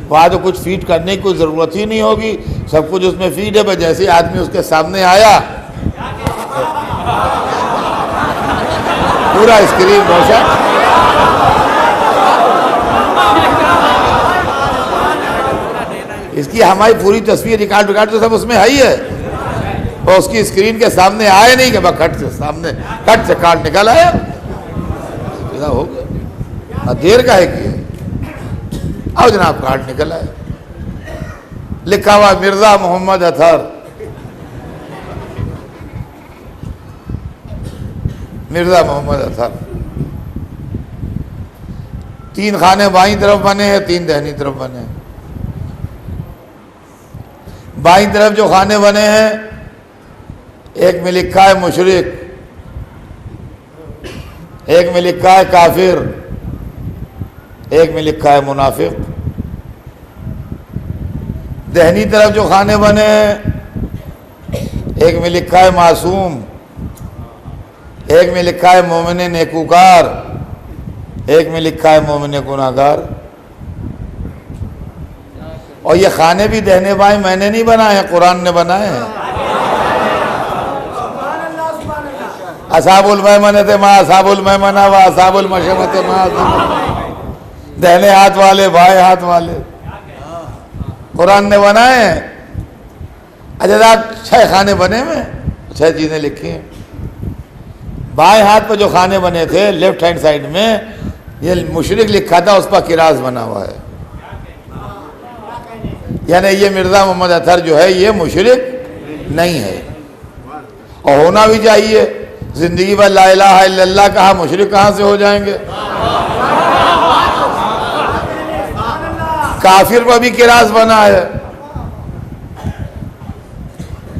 Speaker 1: وہاں تو کچھ فیڈ کرنے کی کوئی ضرورت ہی نہیں ہوگی، سب کچھ اس میں فیڈ ہے، جیسے آدمی اس کے سامنے آیا پورا اسکرین روشن۔ اس کی ہماری پوری تصویر ریکارڈ تو سب اس میں ہے ہی ہے، اور اس کی اسکرین کے سامنے آئے نہیں کہ بس کٹ سے سامنے کٹ سے کارڈ نکل آیا، ہو گیا، دیر کا ہے کہ آؤ جناب کارڈ نکل آئے، لکھا ہوا مرزا محمد اطہر، مرزا محمد اطہر۔ 3 خانے بائیں طرف بنے ہیں، 3 دہنی طرف بنے ہیں۔ بائیں طرف جو خانے بنے ہیں ایک میں لکھا ہے مشرک، ایک میں لکھا ہے کافر، ایک میں لکھا ہے منافق۔ دہنی طرف جو خانے بنے ہیں ایک میں لکھا ہے معصوم، ایک میں لکھا ہے مومن نیکوکار، ایک میں لکھا ہے مومن گناہگار۔ اور یہ خانے بھی دہنے بائیں میں نے نہیں بنائے ہیں، قرآن نے بنائے ہیں۔ اصحاب المیمنۃ ما اصحاب المیمنہ و اصحاب المشأمۃ ما دہنے ہاتھ والے بائیں ہاتھ والے قرآن نے بنائے ہیں۔ اچھا صاحب 6 خانے بنے ہوئے، 6 چیزیں لکھی ہیں۔ بائیں ہاتھ پہ جو خانے بنے تھے لیفٹ ہینڈ سائڈ میں یہ مشرک لکھا تھا، اس پر قراض بنا ہوا ہے، یعنی یہ مرزا محمد اطہر جو ہے یہ مشرک نہیں ہے، اور ہونا بھی چاہیے۔ زندگی بھر لا الہ الا اللہ کہا، مشرک کہاں سے ہو جائیں گے؟ کافر پر بھی قراض بنا ہے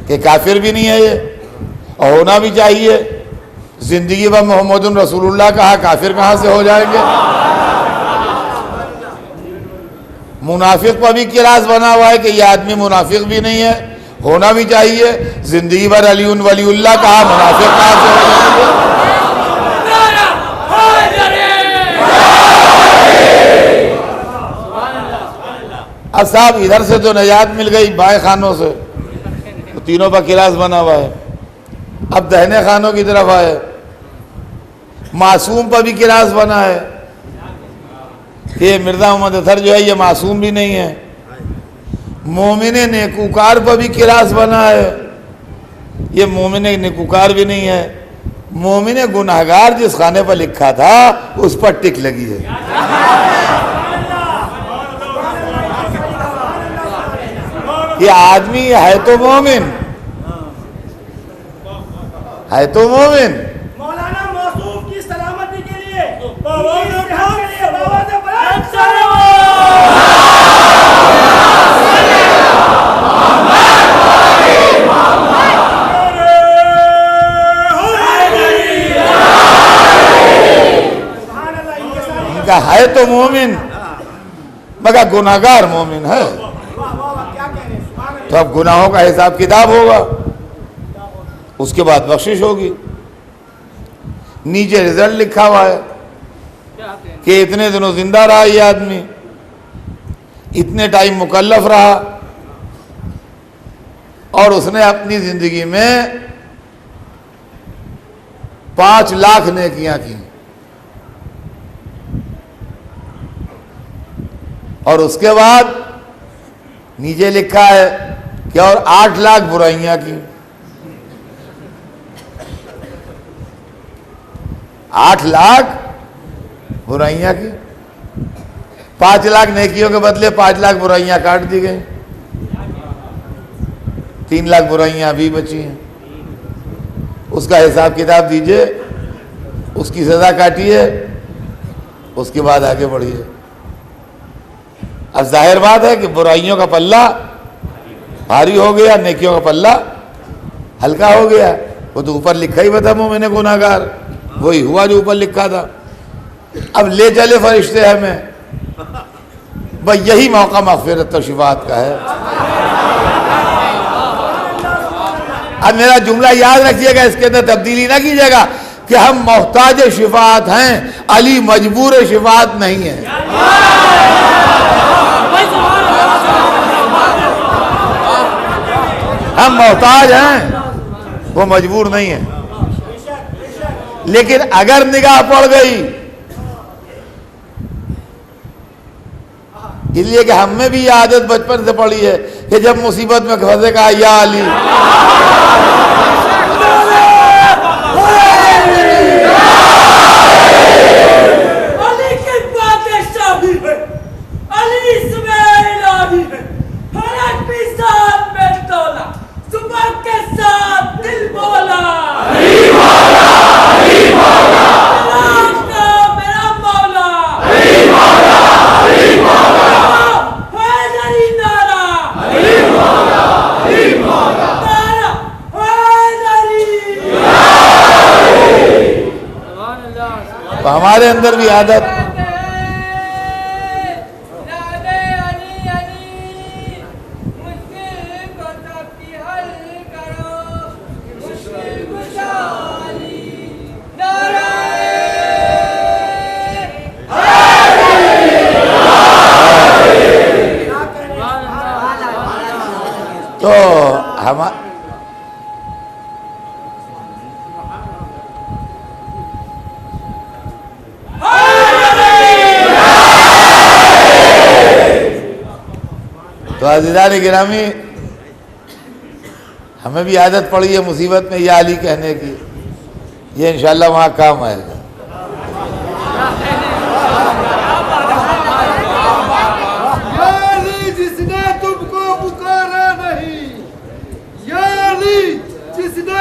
Speaker 1: کہ کافر بھی نہیں ہے یہ، اور ہونا بھی چاہیے۔ زندگی بھر محمد رسول اللہ کہا، کافر کہاں سے ہو جائیں گے؟ منافق پر بھی قراض بنا ہوا ہے کہ یہ آدمی منافق بھی نہیں ہے، ہونا بھی چاہیے۔ زندگی بھر علی ولی اللہ کہا، منافق کہاں سے ہو جائیں گے؟ اب صاحب ادھر سے تو نجات مل گئی بائیں خانوں سے، تو تینوں پر قراض بنا ہوا ہے۔ اب دہنے خانوں کی طرف آئے، معصوم پر بھی قراض بنا ہے کہ یہ مرزا محمد اطہر جو ہے یہ معصوم بھی نہیں ہے۔ مومن نیکوکار پر بھی قراض بنا ہے، یہ مومن نیکوکار بھی نہیں ہے۔ مومن گناہگار جس خانے پر لکھا تھا اس پر ٹک لگی ہے۔ یہ آدمی ہے تو مومن، ہے تو مومن،
Speaker 2: مولانا موصوف کی سلامتی کے لیے
Speaker 1: ان کا ہے تو مومن مگر گناہگار مومن ہے، تو اب گناہوں کا حساب کتاب ہوگا، اس کے بعد بخشش ہوگی۔ نیچے رزلٹ لکھا ہوا ہے کہ اتنے دنوں زندہ رہا یہ آدمی، اتنے ٹائم مکلف رہا، اور اس نے اپنی زندگی میں 5 لاکھ نیکیاں کی، اور اس کے بعد نیچے لکھا ہے کہ اور 8 لاکھ برائیاں کی۔ 8 لاکھ برائیاں کی، 5 لاکھ نیکیوں کے بدلے 5 لاکھ برائیاں کاٹ دی گئی، 3 لاکھ برائیاں ابھی بچی ہیں۔ اس کا حساب کتاب دیجئے، اس کی سزا کاٹیے، اس کے بعد آگے بڑھیے۔ اب ظاہر بات ہے کہ برائیوں کا پلہ بھاری ہو گیا، نیکیوں کا پلہ ہلکا ہو گیا۔ وہ تو اوپر لکھا ہی بتا مومن گناہگار، وہی ہوا جو اوپر لکھا تھا۔ اب لے چلے فرشتے ہمیں، بھئی یہی موقع مغفرت و شفاعت کا ہے۔ اب میرا جملہ یاد رکھیے گا، اس کے اندر تبدیلی نہ کیجیے گا کہ ہم محتاج شفاعت ہیں، علی مجبور شفاعت نہیں ہے۔ ہم محتاج ہیں، وہ مجبور نہیں ہے۔ لیکن اگر نگاہ پڑ گئی، اس لیے کہ ہم میں بھی یہ عادت بچپن سے پڑی ہے کہ جب مصیبت میں پھنسے کہا یا علی،
Speaker 2: علی کی بادشاہی ہے، علی اسماعیل علی ہے، فرق بھی ساتھ میں تولا، صبح کے ساتھ دل بولا، علی مولا، علی مولا، سلام کا میرا مولا، علی مولا، علی مولا، حیدری نعرہ، علی مولا، علی مولا، نعرہ حیدری،
Speaker 1: تو ہمارے اندر بھی عادت تو تو عزیزان گرامی، ہمیں بھی عادت پڑی ہے مصیبت میں یا علی کہنے کی، یہ انشاءاللہ وہاں کام آئے گا۔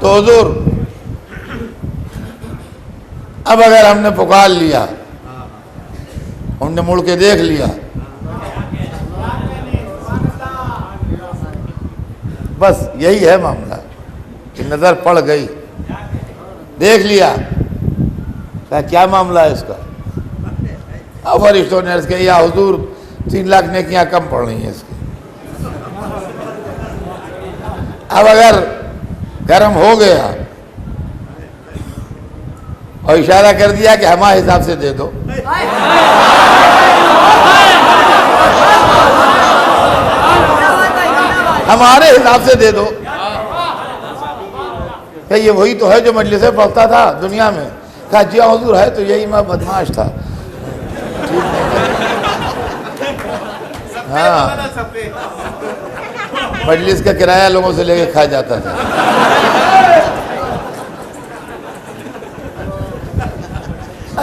Speaker 1: تو حضور اب اگر ہم نے پکار لیا، ہم نے مڑ کے دیکھ لیا، بس یہی ہے معاملہ کہ نظر پڑ گئی، دیکھ لیا، کہا کیا معاملہ ہے اس کا؟ اب فرشتوں نے عرض کیا یا حضور 3 لاکھ نیکیاں کم پڑ رہی ہیں اس کی۔ اب اگر گرم ہو گیا اور اشارہ کر دیا کہ ہمارے حساب سے دے دو، ہمارے حساب سے دے دو، کہ یہ وہی تو ہے جو مجلسیں پڑھتا تھا دنیا میں؟ کہا جی حضور ہے تو یہی، میں بدماش تھا۔ ہاں، مجلس کا کرایہ لوگوں سے لے کے کھا جاتا تھا۔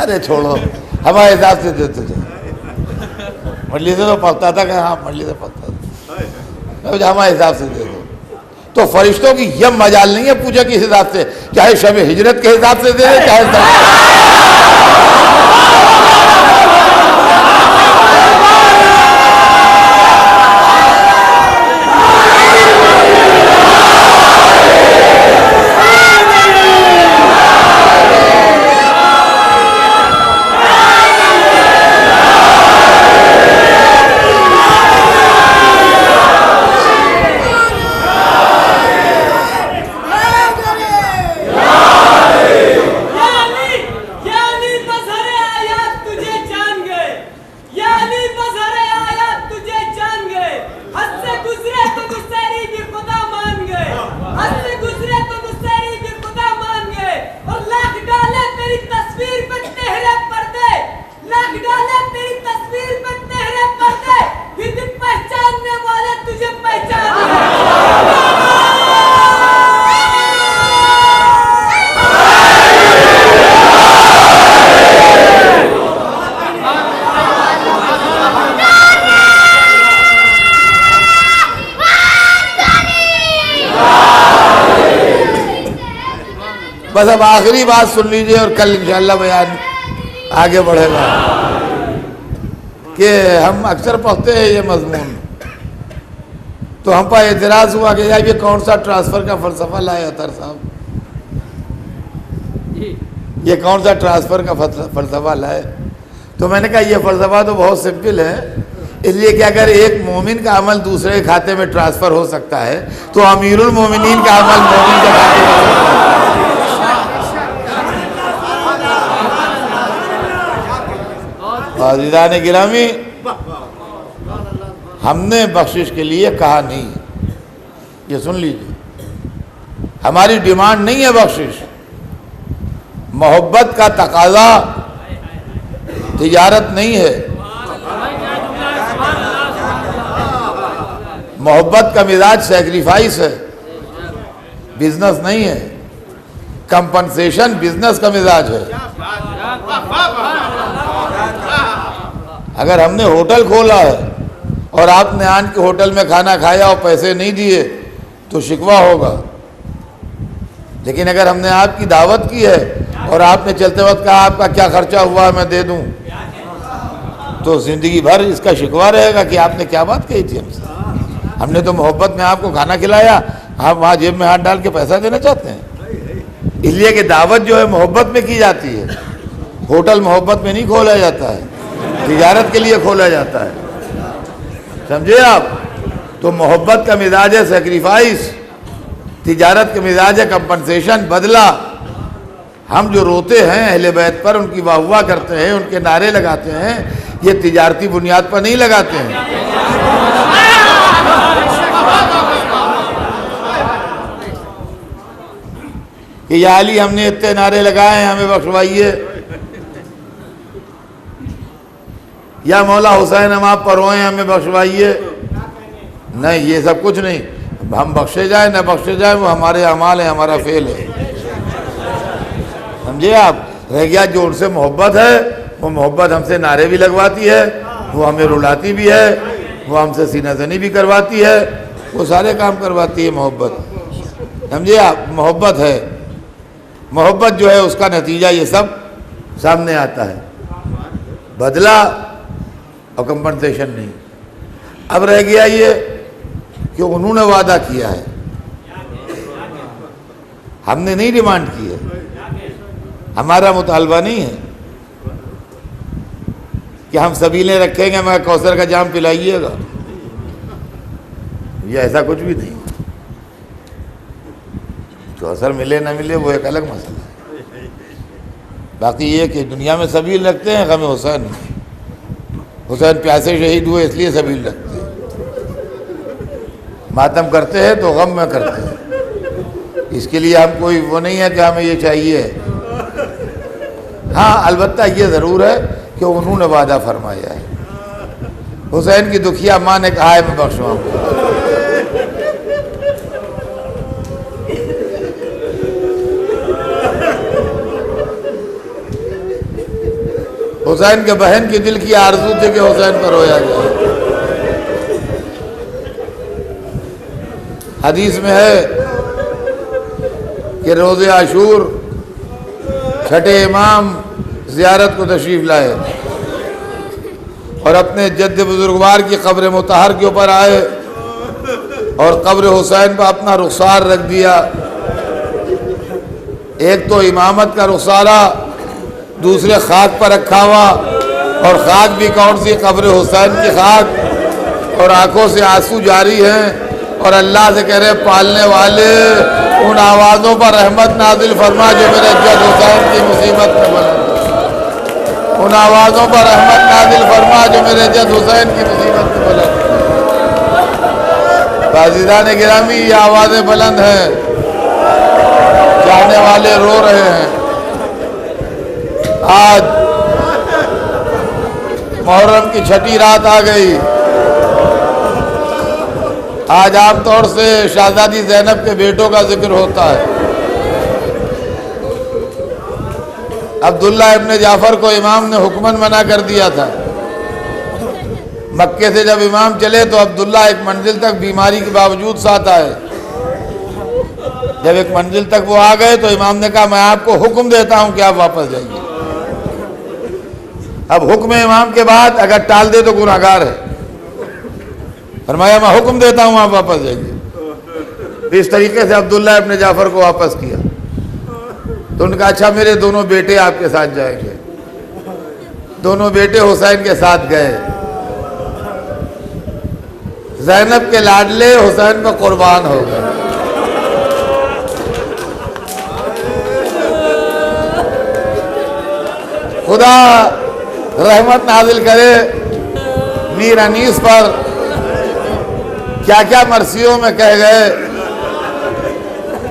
Speaker 1: ارے چھوڑو، ہمارے حساب سے دیتے تھے، مجلسیں تو پڑھتا تھا، کہ ہاں مجلسیں پڑھتا تھا، ہمارے حساب سے دے دو۔ تو فرشتوں کی یہ مجال نہیں ہے پوجا کے حساب سے، چاہے شب ہجرت کے حساب سے دے دے، چاہے بس اب آخری بات سن لیجئے اور کل انشاءاللہ بیان آگے بڑھے گا کہ ہم اکثر پڑھتے ہیں یہ مضمون، تو ہم پر اعتراض ہوا کہ یار یہ کون سا ٹرانسفر کا فلسفہ لائے اطہر صاحب، یہ کون سا ٹرانسفر کا فلسفہ لائے؟ تو میں نے کہا یہ فلسفہ تو بہت سمپل ہے، اس لیے کہ اگر ایک مومن کا عمل دوسرے کے کھاتے میں ٹرانسفر ہو سکتا ہے تو امیر المومنین کا عمل مومن کے کھاتے میں ہو سکتا ہے۔ عزیزان گرامی، ہم نے بخشش کے لیے کہا نہیں، یہ سن لیجیے، ہماری ڈیمانڈ نہیں ہے بخشش، محبت کا تقاضا تجارت نہیں ہے، محبت کا مزاج سیکریفائس ہے، بزنس نہیں ہے، کمپنسیشن بزنس کا مزاج ہے۔ اگر ہم نے ہوٹل کھولا ہے اور آپ نے آن کے ہوٹل میں کھانا کھایا اور پیسے نہیں دیے تو شکوہ ہوگا، لیکن اگر ہم نے آپ کی دعوت کی ہے اور آپ نے چلتے وقت کہا آپ کا کیا خرچہ ہوا میں دے دوں، تو زندگی بھر اس کا شکوہ رہے گا کہ آپ نے کیا بات کہی تھی ہم سے۔ ہم نے تو محبت میں آپ کو کھانا کھلایا، آپ وہاں جیب میں ہاتھ ڈال کے پیسہ دینا چاہتے ہیں؟ اس لیے کہ دعوت جو ہے محبت میں کی جاتی ہے، ہوٹل محبت میں نہیں کھولا جاتا ہے، تجارت کے لیے کھولا جاتا ہے، سمجھے آپ؟ تو محبت کا مزاج ہے سیکریفائس، تجارت کا مزاج ہے کمپنسیشن، بدلہ۔ ہم جو روتے ہیں اہل بیت پر، ان کی واہ واہ کرتے ہیں، ان کے نعرے لگاتے ہیں، یہ تجارتی بنیاد پر نہیں لگاتے ہیں۔ کہ یا علی ہم نے اتنے نعرے لگائے ہیں ہمیں بخشوائیے، یا مولا حسین ہم آپ پر روئے ہمیں بخشوائیے. نہیں، یہ سب کچھ نہیں. ہم بخشے جائیں نہ بخشے جائیں وہ ہمارے اعمال ہیں، ہمارا فعل ہے. سمجھے آپ؟ رہ گیا جو ان سے محبت ہے، وہ محبت ہم سے نعرے بھی لگواتی ہے، وہ ہمیں رلاتی بھی ہے، وہ ہم سے سینہ زنی بھی کرواتی ہے، وہ سارے کام کرواتی ہے محبت. سمجھے آپ؟ محبت ہے. محبت جو ہے اس کا نتیجہ یہ سب سامنے آتا ہے، بدلہ اور کمپنسیشن نہیں. اب رہ گیا یہ کہ انہوں نے وعدہ کیا ہے، ہم نے نہیں ڈیمانڈ کی ہے، ہمارا مطالبہ نہیں ہے کہ ہم سبیلیں رکھیں گے مگر کوثر کا جام پلائیے گا، یہ ایسا کچھ بھی نہیں. کوثر ملے نہ ملے وہ ایک الگ مسئلہ ہے. باقی یہ کہ دنیا میں سبیل رکھتے ہیں، غم حسین حسین پیاسے شہید ہوئے اس لیے سبیل رکھتے ہیں. ماتم کرتے ہیں تو غم میں کرتے ہیں، اس کے لیے ہم کوئی وہ نہیں ہے کہ ہمیں یہ چاہیے. ہاں البتہ یہ ضرور ہے کہ انہوں نے وعدہ فرمایا ہے. حسین کی دکھیا ماں نے کہا ہے میں بخشواؤں گا. حسین کے بہن کی دل کی آرزو تھی کہ حسین پر رویا جائے. حدیث میں ہے کہ روز عاشور چھٹے امام زیارت کو تشریف لائے اور اپنے جد بزرگوار کی قبر مطہر کے اوپر آئے اور قبر حسین پر اپنا رخسار رکھ دیا. ایک تو امامت کا رخسارہ، دوسرے خاک پر رکھا ہوا، اور خاک بھی کون سی؟ قبر حسین کی خاک. اور آنکھوں سے آنسو جاری ہیں اور اللہ سے کہہ رہے پالنے والے ان آوازوں پر رحمت نازل فرما جو میرے جد حسین کی مصیبت میں بلند. ان آوازوں پر رحمت نازل فرما جو میرے جد حسین کی مصیبت میں بلند. عزیزان گرامی یہ آوازیں بلند ہیں، جانے والے رو رہے ہیں. آج محرم کی چھٹی رات آ گئی. آج عام طور سے شہزادی زینب کے بیٹوں کا ذکر ہوتا ہے. عبداللہ ابن جعفر کو امام نے حکماً منع کر دیا تھا. مکے سے جب امام چلے تو عبداللہ ایک منزل تک بیماری کے باوجود ساتھ آئے. جب ایک منزل تک وہ آ گئے تو امام نے کہا میں آپ کو حکم دیتا ہوں کہ آپ واپس جائیے. اب حکم امام کے بعد اگر ٹال دے تو گناہگار ہے. فرمایا میں حکم دیتا ہوں آپ واپس جائیے. اس طریقے سے عبداللہ ابن جعفر کو واپس کیا. تو ان نے کہا اچھا میرے دونوں بیٹے آپ کے ساتھ جائیں گے. دونوں بیٹے حسین کے ساتھ گئے. زینب کے لاڈلے حسین پہ قربان ہو گئے. خدا رحمت نازل کرے میر انیس پر. کیا کیا مرثیوں میں کہہ گئے.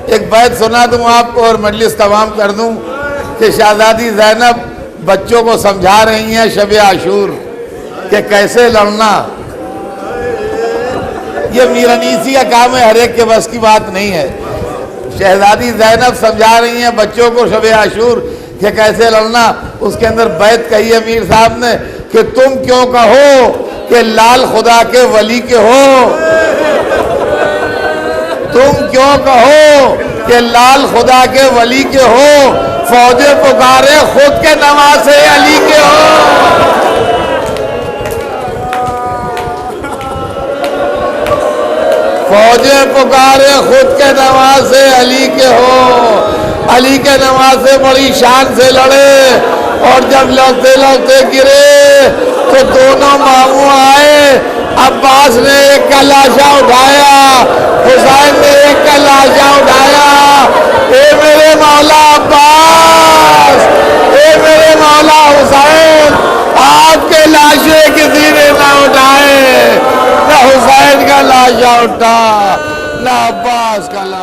Speaker 1: ایک بیت سنا دوں آپ کو اور مجلس تمام کر دوں کہ شہزادی زینب بچوں کو سمجھا رہی ہیں شب عاشور کہ کیسے لڑنا. یہ میر انیسی کا کام ہے، ہر ایک کے بس کی بات نہیں ہے. شہزادی زینب سمجھا رہی ہیں بچوں کو شب عاشور کہ کیسے لڑنا. اس کے اندر بیت کہی ہے میر صاحب نے کہ تم کیوں کہو کہ لال خدا کے ولی کے ہو. تم کیوں کہو کہ لال خدا کے ولی کے ہو. فوجیں پکارے خود کے نواسے علی کے ہو. فوجیں پکارے خود کے نواسے علی کے ہو. علی کے نواسے بڑی شان سے لڑے اور جب لڑتے لڑتے گرے تو دونوں ماموں آئے. عباس نے ایک کا لاشا اٹھایا، حسین نے ایک کا لاشا اٹھایا. اے میرے مولا عباس، اے میرے مولا حسین، آپ کے لاشے کسی نے نہ اٹھائے. نہ حسین کا لاشا اٹھا نہ عباس کا لاشا.